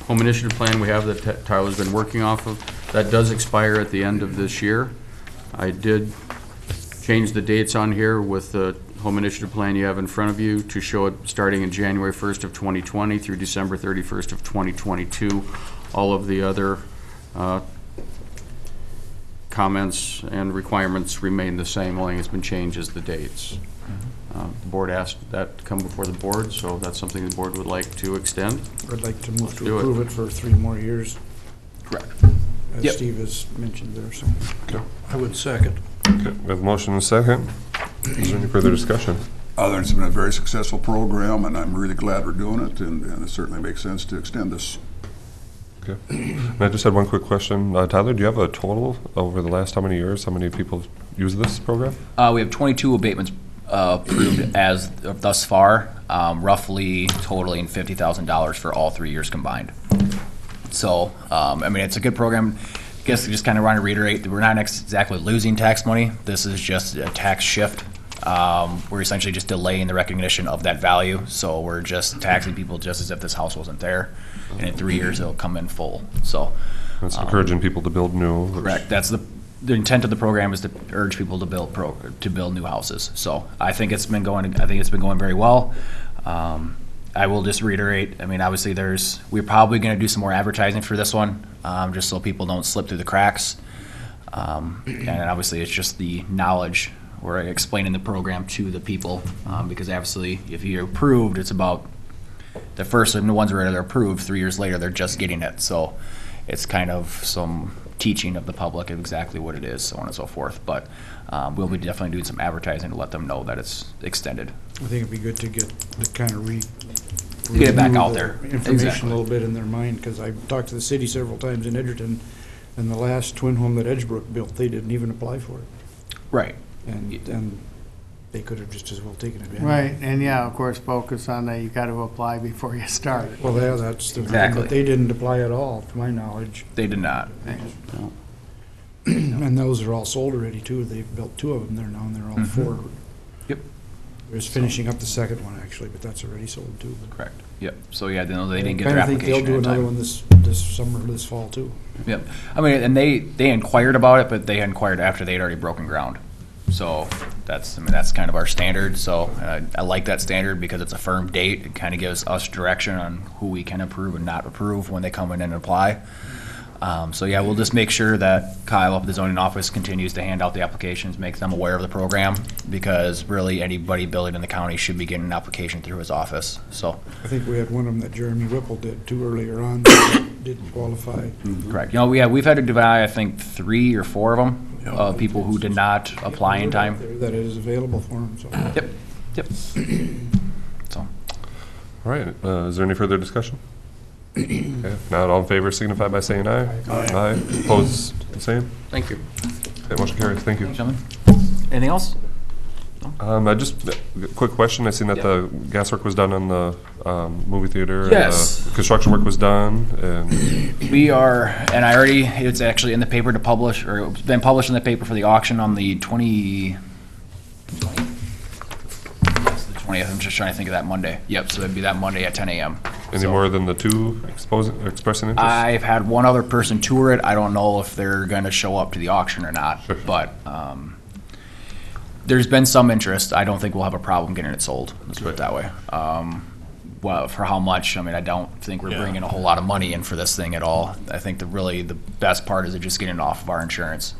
Home Initiative Plan we have that Tyler's been working off of. That does expire at the end of this year. I did change the dates on here with the Home Initiative Plan you have in front of you to show it starting in January 1st of 2020 through December 31st of 2022. All of the other comments and requirements remain the same, only has been changed as the dates. The board asked that to come before the board, so that's something the board would like to extend. I'd like to move do to it. approve it for 3 more years, Correct. as Yep. Steve has mentioned there, so. I would second. Okay, we have a motion and a second. Is there any further discussion? Other than it's been a very successful program, and I'm really glad we're doing it, and it certainly makes sense to extend this. Okay. And I just had one quick question. Tyler, do you have a total over the last how many years, how many people use this program? We have 22 abatements approved as of thus far, roughly totaling $50,000 for all 3 years combined. So, I mean, it's a good program. I guess I just kind of want to reiterate that we're not exactly losing tax money. This is just a tax shift. We're essentially just delaying the recognition of that value. So we're just taxing people just as if this house wasn't there. And in 3 years, it'll come in full. So, That's encouraging people to build new. which- correct. That's the intent of the program, is to urge people to build new houses. So I think it's been going very well. I will just reiterate, I mean, obviously we're probably going to do some more advertising for this one, just so people don't slip through the cracks. And obviously it's just the knowledge we're explaining the program to the people, because obviously, if you're approved, it's about the first, and the ones where they're approved, 3 years later, they're just getting it. So it's kind of some teaching of the public of exactly what it is, so on and so forth. But we'll be definitely doing some advertising to let them know that it's extended. I think it'd be good to get the kind of Get it back renew out the there. Information Exactly. a little bit in their mind, because I've talked to the city several times in Edgerton, and the last twin home that Edgebrook built, they didn't even apply for it. Right. And they could have just as well taken advantage. Right, and yeah, of course, focus on that, you gotta apply before you start. Well, yeah, that's the, Exactly. but they didn't apply at all, to my knowledge. They did not. And those are all sold already too. They've built 2 of them there now, and they're all 4. Yep. They're just finishing up the second one actually, but that's already sold too. Correct. Yep. So yeah, they didn't get their Kinda think application they'll do in another time. one this summer, this fall too. Yep. I mean, and they inquired about it, but they inquired after they'd already broken ground. So that's kind of our standard. So I like that standard because it's a firm date. It kind of gives us direction on who we can approve and not approve when they come in and apply. So yeah, we'll just make sure that Kyle up at the zoning office continues to hand out the applications, make them aware of the program, because really anybody building in the county should be getting an application through his office. So I think we had one of them that Jeremy Whipple did too earlier on, that didn't qualify. correct. You know, we've had to divide, I think, 3 or 4 of them, people who did not apply in time. That it is available for them, so. Yep. Yep. So. All right, is there any further discussion? Okay, if not, all in favor signify by saying aye. Aye. Opposed, the same? Thank you. Okay, motion carries, thank you. Gentlemen, anything else? I just, quick question, I seen that the gas work was done on the movie theater. Yes. Construction work was done, and We are, and it's actually in the paper to publish, or it's been published in the paper for the auction on the 20th. I'm just trying to think of that Monday. Yep, so it'd be that Monday at 10 a.m. any So, more than the 2 expressing interest? I've had one other person tour it. I don't know if they're going to show up to the auction or not, Sure. but there's been some interest. I don't think we'll have a problem getting it sold. Let's put it that way. Well, for how much? I mean, I don't think we're bringing a whole lot of money in for this thing at all. I think the best part is just getting it off of our insurance,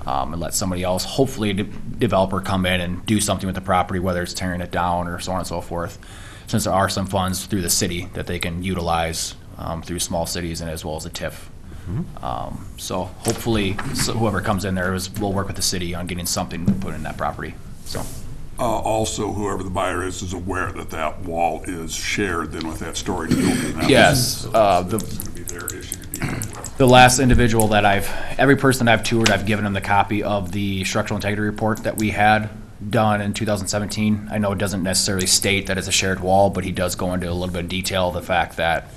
and let somebody else, hopefully a developer, come in and do something with the property, whether it's tearing it down or so on and so forth. Since there are some funds through the city that they can utilize through small cities and as well as the TIF. So hopefully, whoever comes in there will work with the city on getting something put in that property. So. Also, whoever the buyer is aware that that wall is shared then with that storage building. That Yes, was gonna be their issue to deal with. the last individual that every person I've toured, I've given them the copy of the structural integrity report that we had done in 2017. I know it doesn't necessarily state that it's a shared wall, but he does go into a little bit of detail of the fact that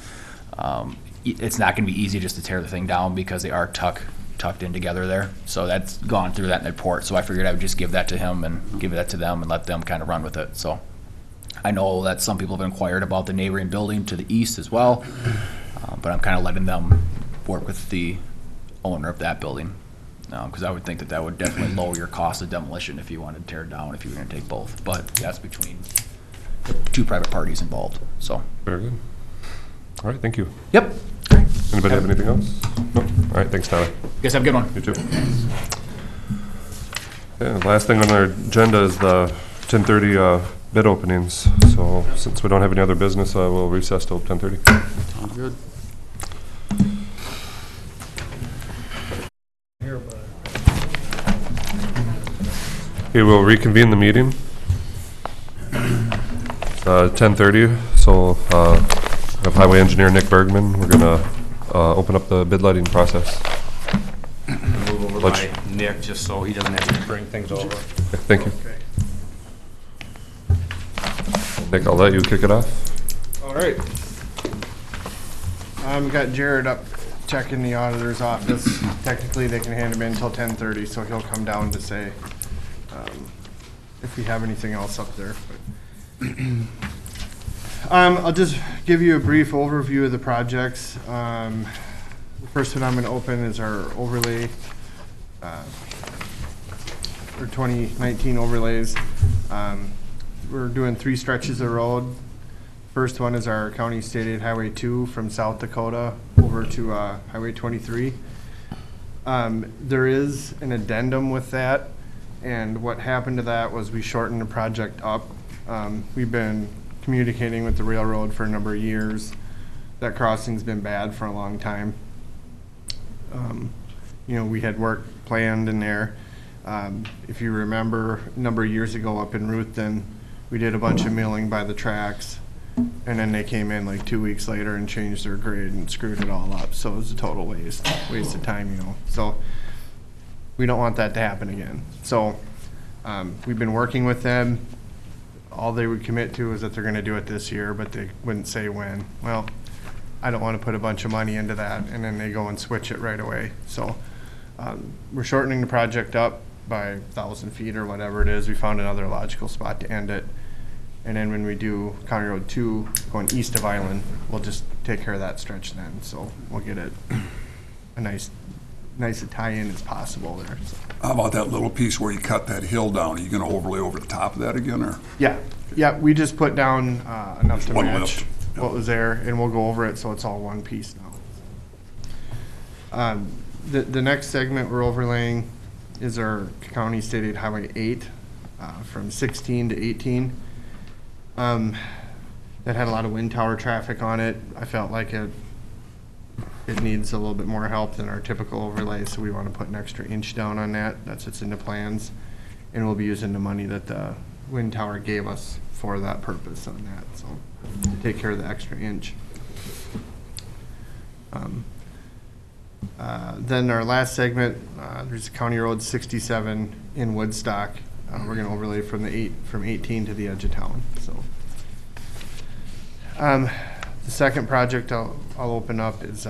it's not gonna be easy just to tear the thing down because they are tucked in together there. So that's gone through that in the report. So I figured I would just give that to him and give that to them and let them kind of run with it. So I know that some people have inquired about the neighboring building to the east as well, but I'm kind of letting them work with the owner of that building, because I would think that would definitely lower your cost of demolition if you wanted to tear it down, if you were going to take both. But that's between 2 private parties involved. So. Very good. All right, thank you. Yep. Anybody have anything else? No? All right, thanks, Tyler. You guys have a good one. You too. Yeah, last thing on our agenda is the 10:30 bid openings. So since we don't have any other business, we'll recess till 10:30. Sounds good. Okay, we'll reconvene the meeting. 10:30, so have Highway Engineer Nick Bergman. We're gonna open up the bid letting process. Move over Let's- by Nick, just so he doesn't have to bring things over. Okay, thank you. Nick, I'll let you kick it off. All right. Got Jared up checking the auditor's office. Technically, they can hand him in until 10:30, so he'll come down to say if we have anything else up there. But I'll just give you a brief overview of the projects. The first one I'm going to open is our overlay, or 2019 overlays. We're doing 3 stretches of road. First one is our County State Aid Highway 2 from South Dakota over to Highway 23. There is an addendum with that. And what happened to that was we shortened the project up. We've been communicating with the railroad for a number of years. That crossing's been bad for a long time. We had work planned in there. If you remember, a number of years ago up in Ruthven, we did a bunch of milling by the tracks, and then they came in like 2 weeks later and changed their grade and screwed it all up. So it was a total waste of time, So we don't want that to happen again. So we've been working with them. All they would commit to is that they're gonna do it this year, but they wouldn't say when. Well, I don't wanna put a bunch of money into that, and then they go and switch it right away. So we're shortening the project up by 1,000 feet or whatever it is. We found another logical spot to end it. And then when we do County Road 2 going east of Island, we'll just take care of that stretch then. So we'll get it a nice a tie-in as possible there. So. How about that little piece where you cut that hill down? Are you gonna overlay over the top of that again, or? Yeah, we just put down enough to One match lift. Yep. what was there, and we'll go over it so it's all one piece now. The next segment we're overlaying is our County State Aid Highway 8 from 16 to 18. That had a lot of wind tower traffic on it. I felt like it needs a little bit more help than our typical overlay, so we want to put an extra inch down on that. That's what's in the plans, and we'll be using the money that the wind tower gave us for that purpose on that, so to take care of the extra inch. Then our last segment, there's County Road 67 in Woodstock. We're going to overlay from 18 to the edge of town. So the second project I'll open up is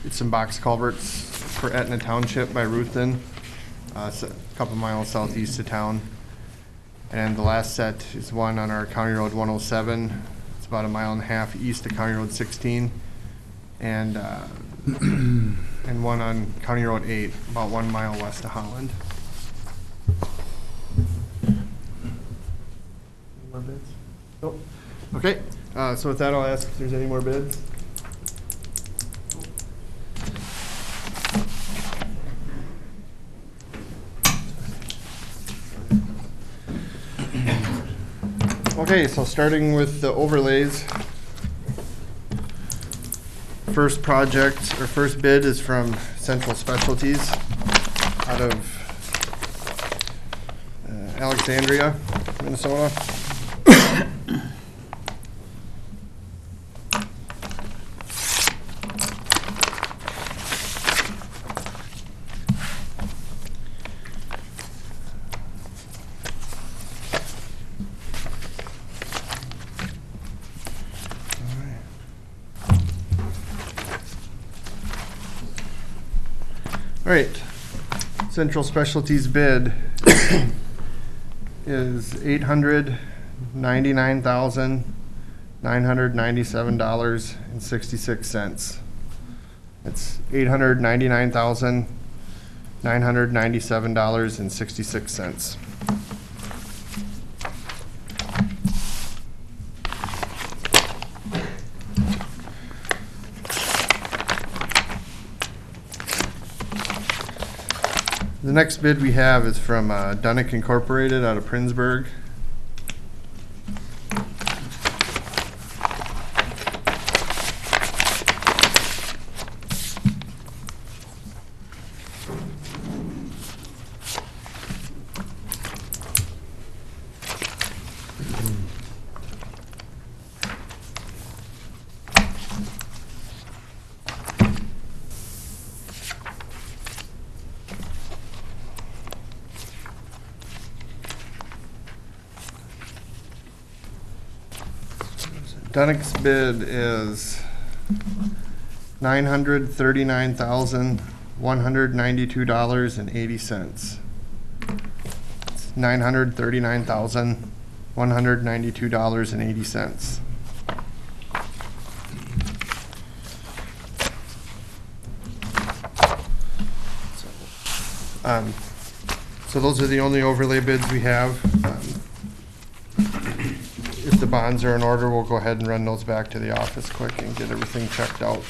it's some box culverts for Etna Township by Ruthven, a couple miles southeast of town. And the last set is one on our County Road 107. It's about 1.5 miles east of County Road 16. And and one on County Road 8, about 1 mile west of Holland. Any more bids? Nope. Okay, so with that, I'll ask if there's any more bids. Okay, so starting with the overlays. First project, or first bid is from Central Specialties out of Alexandria, Minnesota. All right, Central Specialties bid is $899,997.66. It's $899,997.66. The next bid we have is from Dunnick Incorporated out of Princeburg. Dunnick's bid is $939,192.80. It's $939,192.80. So those are the only overlay bids we have. If the bonds are in order, we'll go ahead and run those back to the office quick and get everything checked out.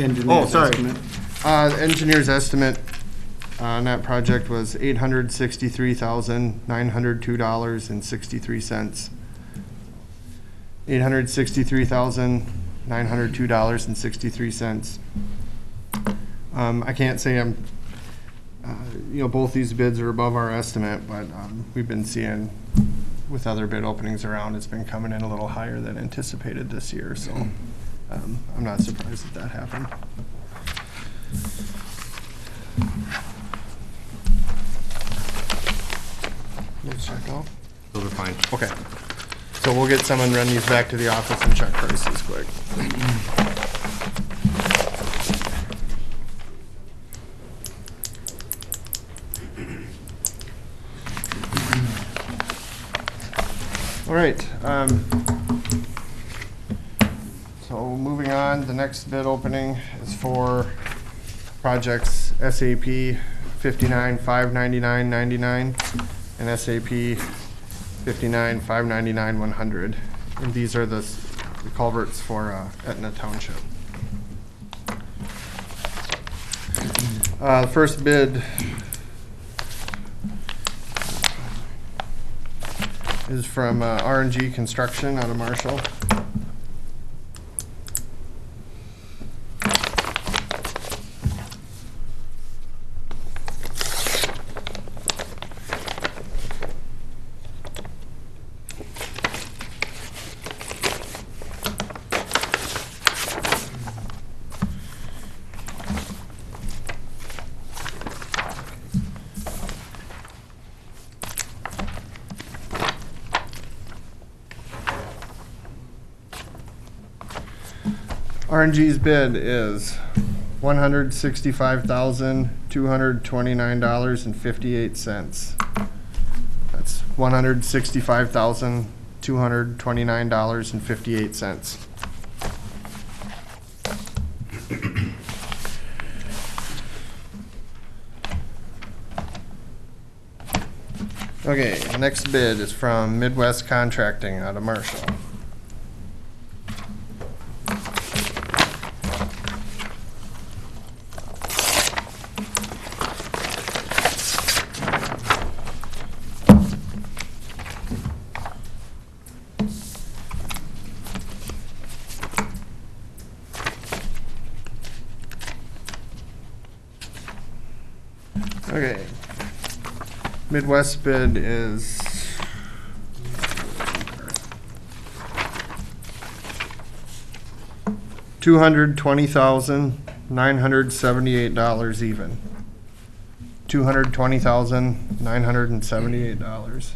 Engineer's sorry. estimate. The engineer's estimate on that project was $863,902.63. $863,902.63. I can't say I'm, both these bids are above our estimate, but we've been seeing with other bid openings around, it's been coming in a little higher than anticipated this year, so I'm not surprised that happened. Let's check out. Those are fine. Okay. So we'll get someone run these back to the office and check prices quick. All right. So moving on, the next bid opening is for projects SAP 59,599.99 and SAP 59,599.100. And these are the culverts for Etna Township. The first bid is from R&G Construction out of Marshall. R&G's bid is $165,229.58. That's $165,229.58. Okay, next bid is from Midwest Contracting out of Marshall. Okay. Midwest bid is $220,978 even. $220,978.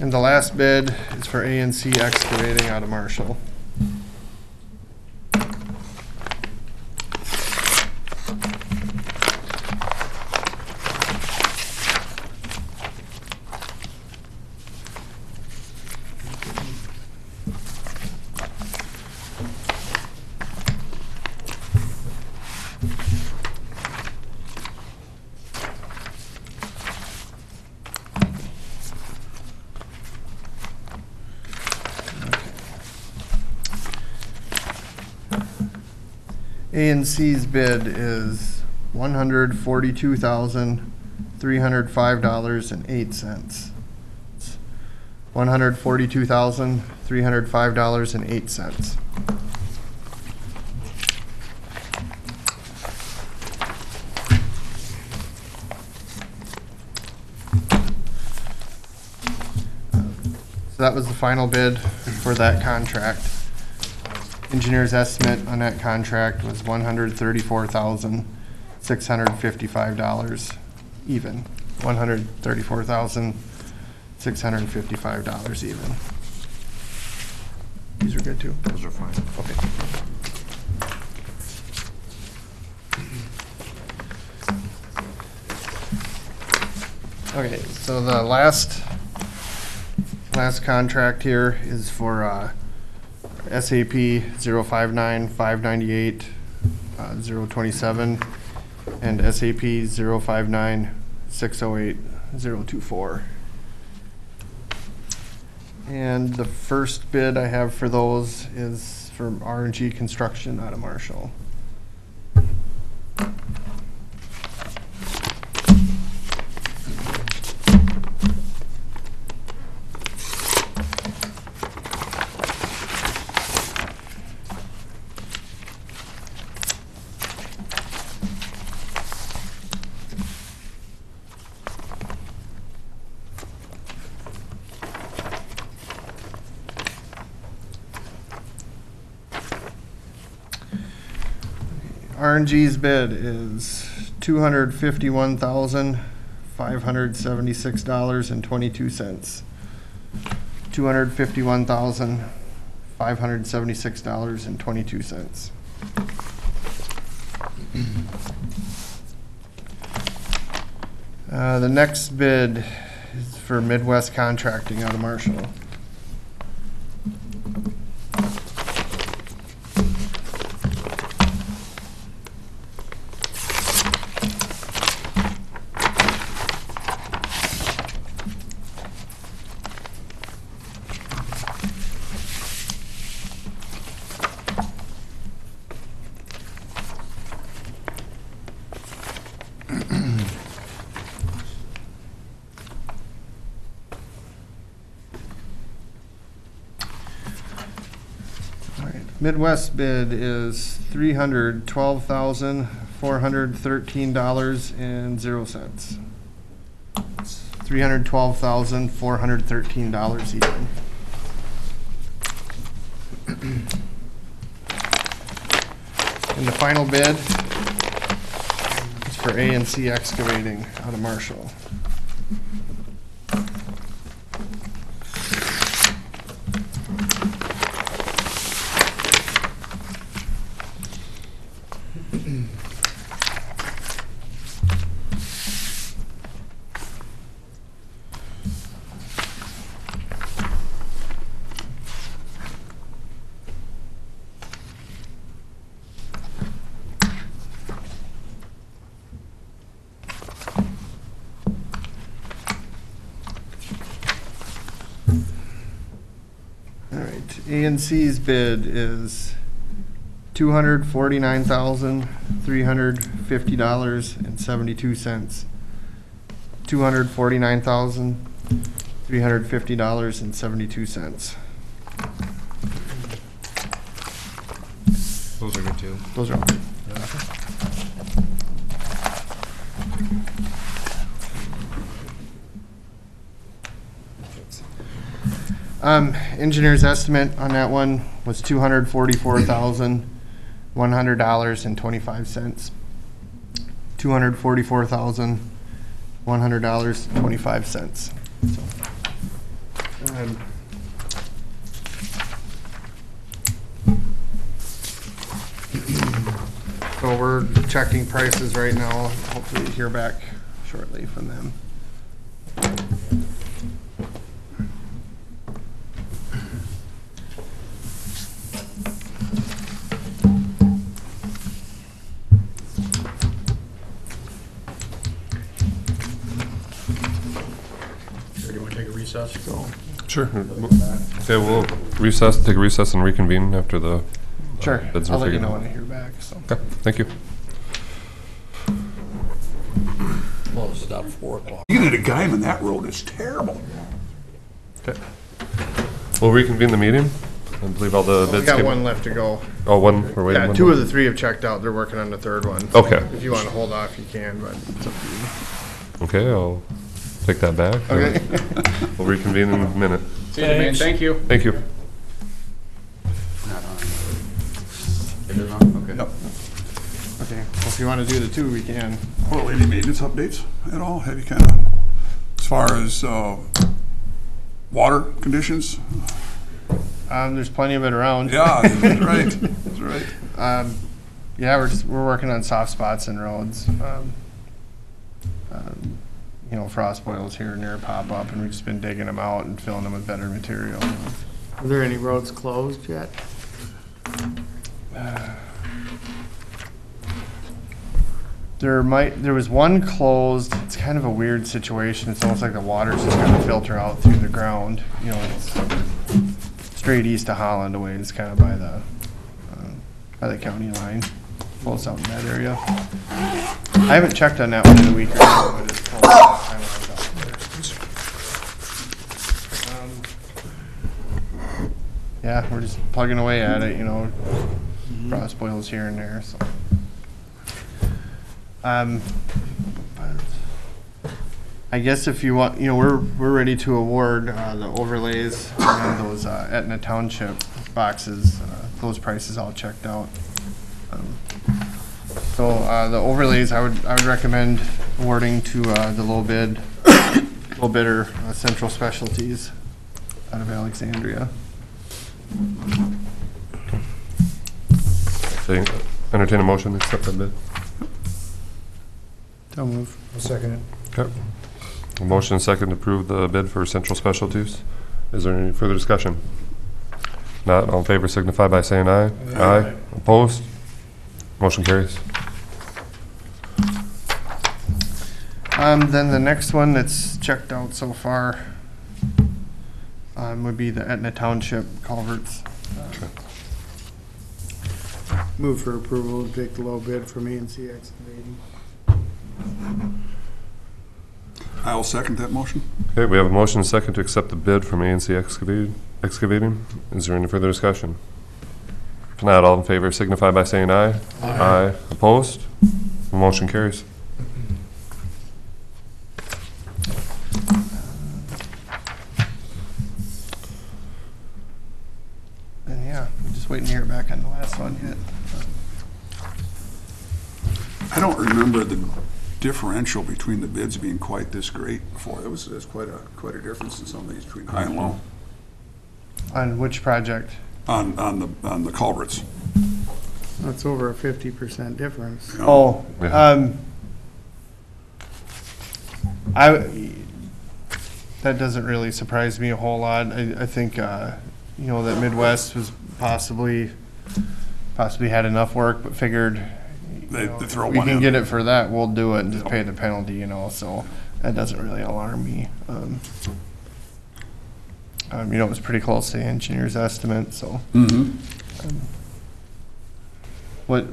And the last bid is for A&C Excavating out of Marshall. A&C's bid is $142,305.08. $142,305.08. So that was the final bid for that contract. Engineer's estimate on that contract was $134,655 even. $134,655 even. These are good too? Those are fine. Okay. Okay, so the last contract here is for SAP 059-598-027 and SAP 059-028 608-024. And the first bid I have for those is from R&G Construction out of Marshall. R&G's bid is $251,576.22. $251,576.22. The next bid is for Midwest Contracting out of Marshall. Midwest bid is $312,413.00. $312,413 even. And the final bid is for A&C Excavating out of Marshall. A&C's bid is $249,350.72. $249,350.72. Those are good too. Those are all good. Engineer's estimate on that one was $244,100.25. $244,100.25. So we're checking prices right now. Hopefully hear back shortly from them. Sure. Okay, we'll recess, take a recess and reconvene after the Sure. bids are I'll let you figured know out. when I hear back, so. Okay, thank you. Well, it's about 4 o'clock. You get a guy on that road is terrible. Okay. We'll reconvene the meeting. I believe all the We bids got came. one left to go. Oh, one, we're waiting. Yeah, one 2 more? of the 3 have checked out. They're working on the 3rd one. So Okay. if you want to hold off, you can, but it's up to you. Okay, I'll take that back. Okay. We'll reconvene in a minute. See you, man. Thank you. Thank you. Not on. It is on? Okay. Yep. Okay, well, if you want to do the 2, we can. Well, any maintenance updates at all? Have you kind of, as far as water conditions? There's plenty of it around. Yeah, that's right. That's right. Yeah, we're working on soft spots in roads. You know, frost boils here and there pop up, and we've just been digging them out and filling them with better material. Are there any roads closed yet? There was one closed. It's kind of a weird situation. It's almost like the water's just gonna filter out through the ground. You know, it's straight east of Holland away. It's kind of by the county line, close out in that area. I haven't checked on that one in a week or so, but it's closed last time I was out there. Yeah, we're just plugging away at it, you know, frost boils here and there, so. I guess if you want, you know, we're ready to award the overlays and those Etna Township boxes. Those prices all checked out. So the overlays, I would recommend awarding to the low bidder, Central Specialties out of Alexandria. Entertain a motion to accept that bid. So move. I'll second it. Okay. A motion and second to approve the bid for Central Specialties. Is there any further discussion? Not, all in favor signify by saying aye. Aye. Opposed? Motion carries. Then the next one that's checked out so far would be the Etna Township culverts. Move for approval to take the low bid from E&C Excavating. I'll second that motion. Okay, we have a motion and second to accept the bid from A&C Excavating. Is there any further discussion? If not, all in favor signify by saying aye. Aye. Opposed? Motion carries. And yeah, I'm just waiting to hear back on the last one yet. I don't remember the differential between the bids being quite this great before. There's quite a difference in some of these between high and low. On which project? On the culverts. That's over a 50% difference. Oh, Yeah. That doesn't really surprise me a whole lot. I think, you know, that Midwest was possibly had enough work, but figured, They throw we one can in. get it for that, we'll do it and just pay the penalty, you know, so that doesn't really alarm me. You know, it was pretty close to the engineer's estimate, so. What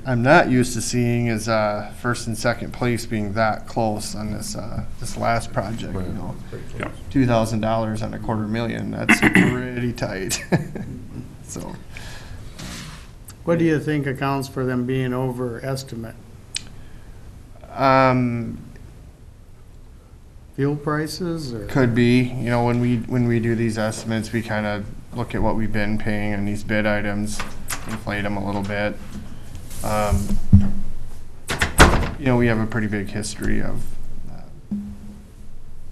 I'm not used to seeing is first and second place being that close on this last project, you know. Yeah. $2,000 on $250,000, that's pretty tight. So, What do you think accounts for them being over estimate? Fuel prices or? could be, you know, when we do these estimates, we kind of look at what we've been paying on these bid items, inflate them a little bit. You know, we have a pretty big history of,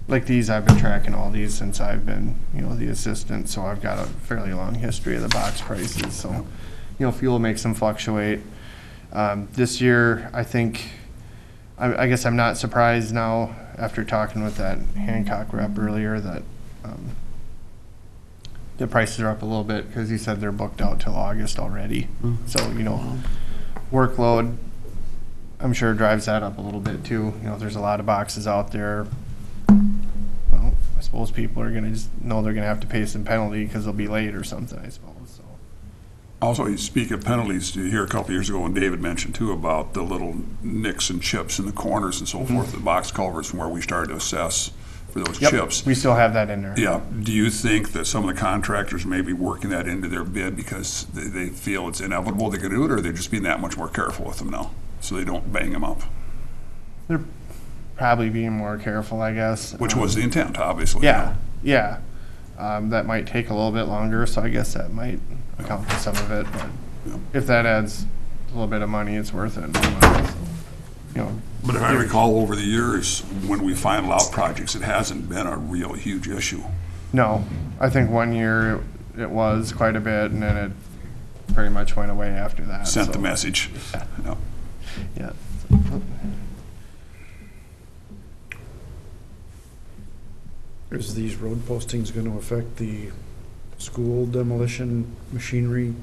like these, I've been tracking all these since I've been, you know, the assistant, so I've got a fairly long history of the box prices, so, you know, fuel makes them fluctuate. This year, I think, I guess I'm not surprised now, after talking with that Hancock rep earlier, that the prices are up a little bit, because he said they're booked out till August already. So, you know, workload, I'm sure drives that up a little bit too. You know, there's a lot of boxes out there. Well, I suppose people are gonna just know they're gonna have to pay some penalty because they'll be late or something, I suppose, so. Also, you speak of penalties, you hear a couple years ago when David mentioned too about the little nicks and chips in the corners and so forth, the box culverts, from where we started to assess for those Yep, chips. we still have that in there. Yeah, do you think that some of the contractors may be working that into their bid because they feel it's inevitable they could do it, or they're just being that much more careful with them now, so they don't bang them up? They're probably being more careful, I guess. Which was the intent, obviously. Yeah, yeah. That might take a little bit longer, so I guess that might account for some of it, but if that adds a little bit of money, it's worth it. You know. But if I recall over the years, when we final out projects, it hasn't been a real huge issue. No, I think one year it was quite a bit, and then it pretty much went away after that. Sent so. the message. Yeah. Yeah. Yeah. Is these road postings going to affect the school demolition machinery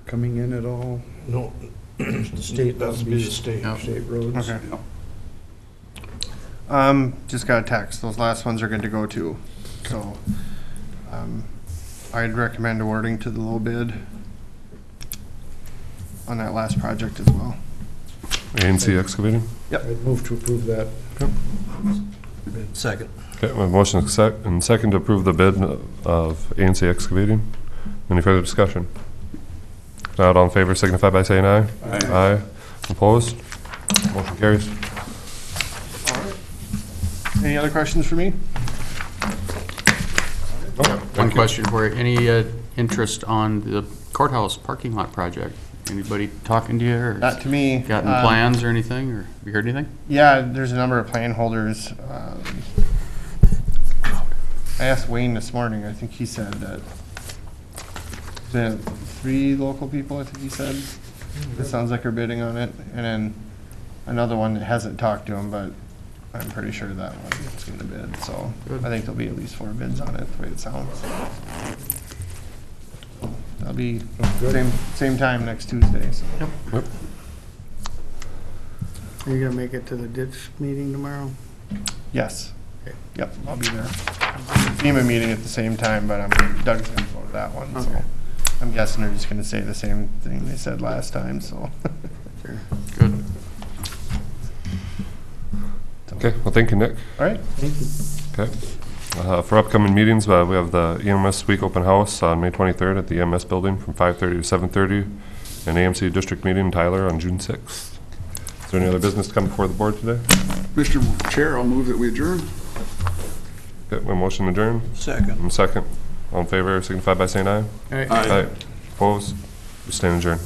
coming in at all? No, The state, that would be the state, Yep. state roads. Okay. Just got a text. Those last ones are good to go too. So, I'd recommend awarding to the low bid on that last project as well. A&C Excavating. I'd move to approve that. Second. Okay, we have motion and second to approve the bid of A&C Excavating. Any further discussion? If not, all in favor signify by saying aye. Aye. Opposed? Motion carries. Any other questions for me? One question for you. Any interest on the courthouse parking lot project? Anybody talking to you or Not to me. gotten plans or anything, or you heard anything? Yeah, there's a number of plan holders. I asked Wayne this morning, I think he said that the 3 local people, I think he said, it sounds like are bidding on it, and then another one that hasn't talked to him, but I'm pretty sure that one is gonna bid, so I think there'll be at least 4 bids on it, the way it sounds. That'll be same time next Tuesday, so. Yep. Are you gonna make it to the ditch meeting tomorrow? Yes. Okay. Yep, I'll be there. FEMA meeting at the same time, but Doug's gonna go to that one, so. Okay. I'm guessing they're just gonna say the same thing they said last time, so. Sure. Good. Okay, well, thank you, Nick. All right. Thank you. Okay. For upcoming meetings, we have the EMS Week Open House on May 23rd at the EMS Building from 5:30 to 7:30, and AMC District Meeting in Tyler on June 6th. Is there any other business to come before the board today? Mr. Chair, I'll move that we adjourn. Okay, my motion adjourned. Second. And second. All in favor signify by saying aye. All right. Aye. Opposed? We stand adjourned.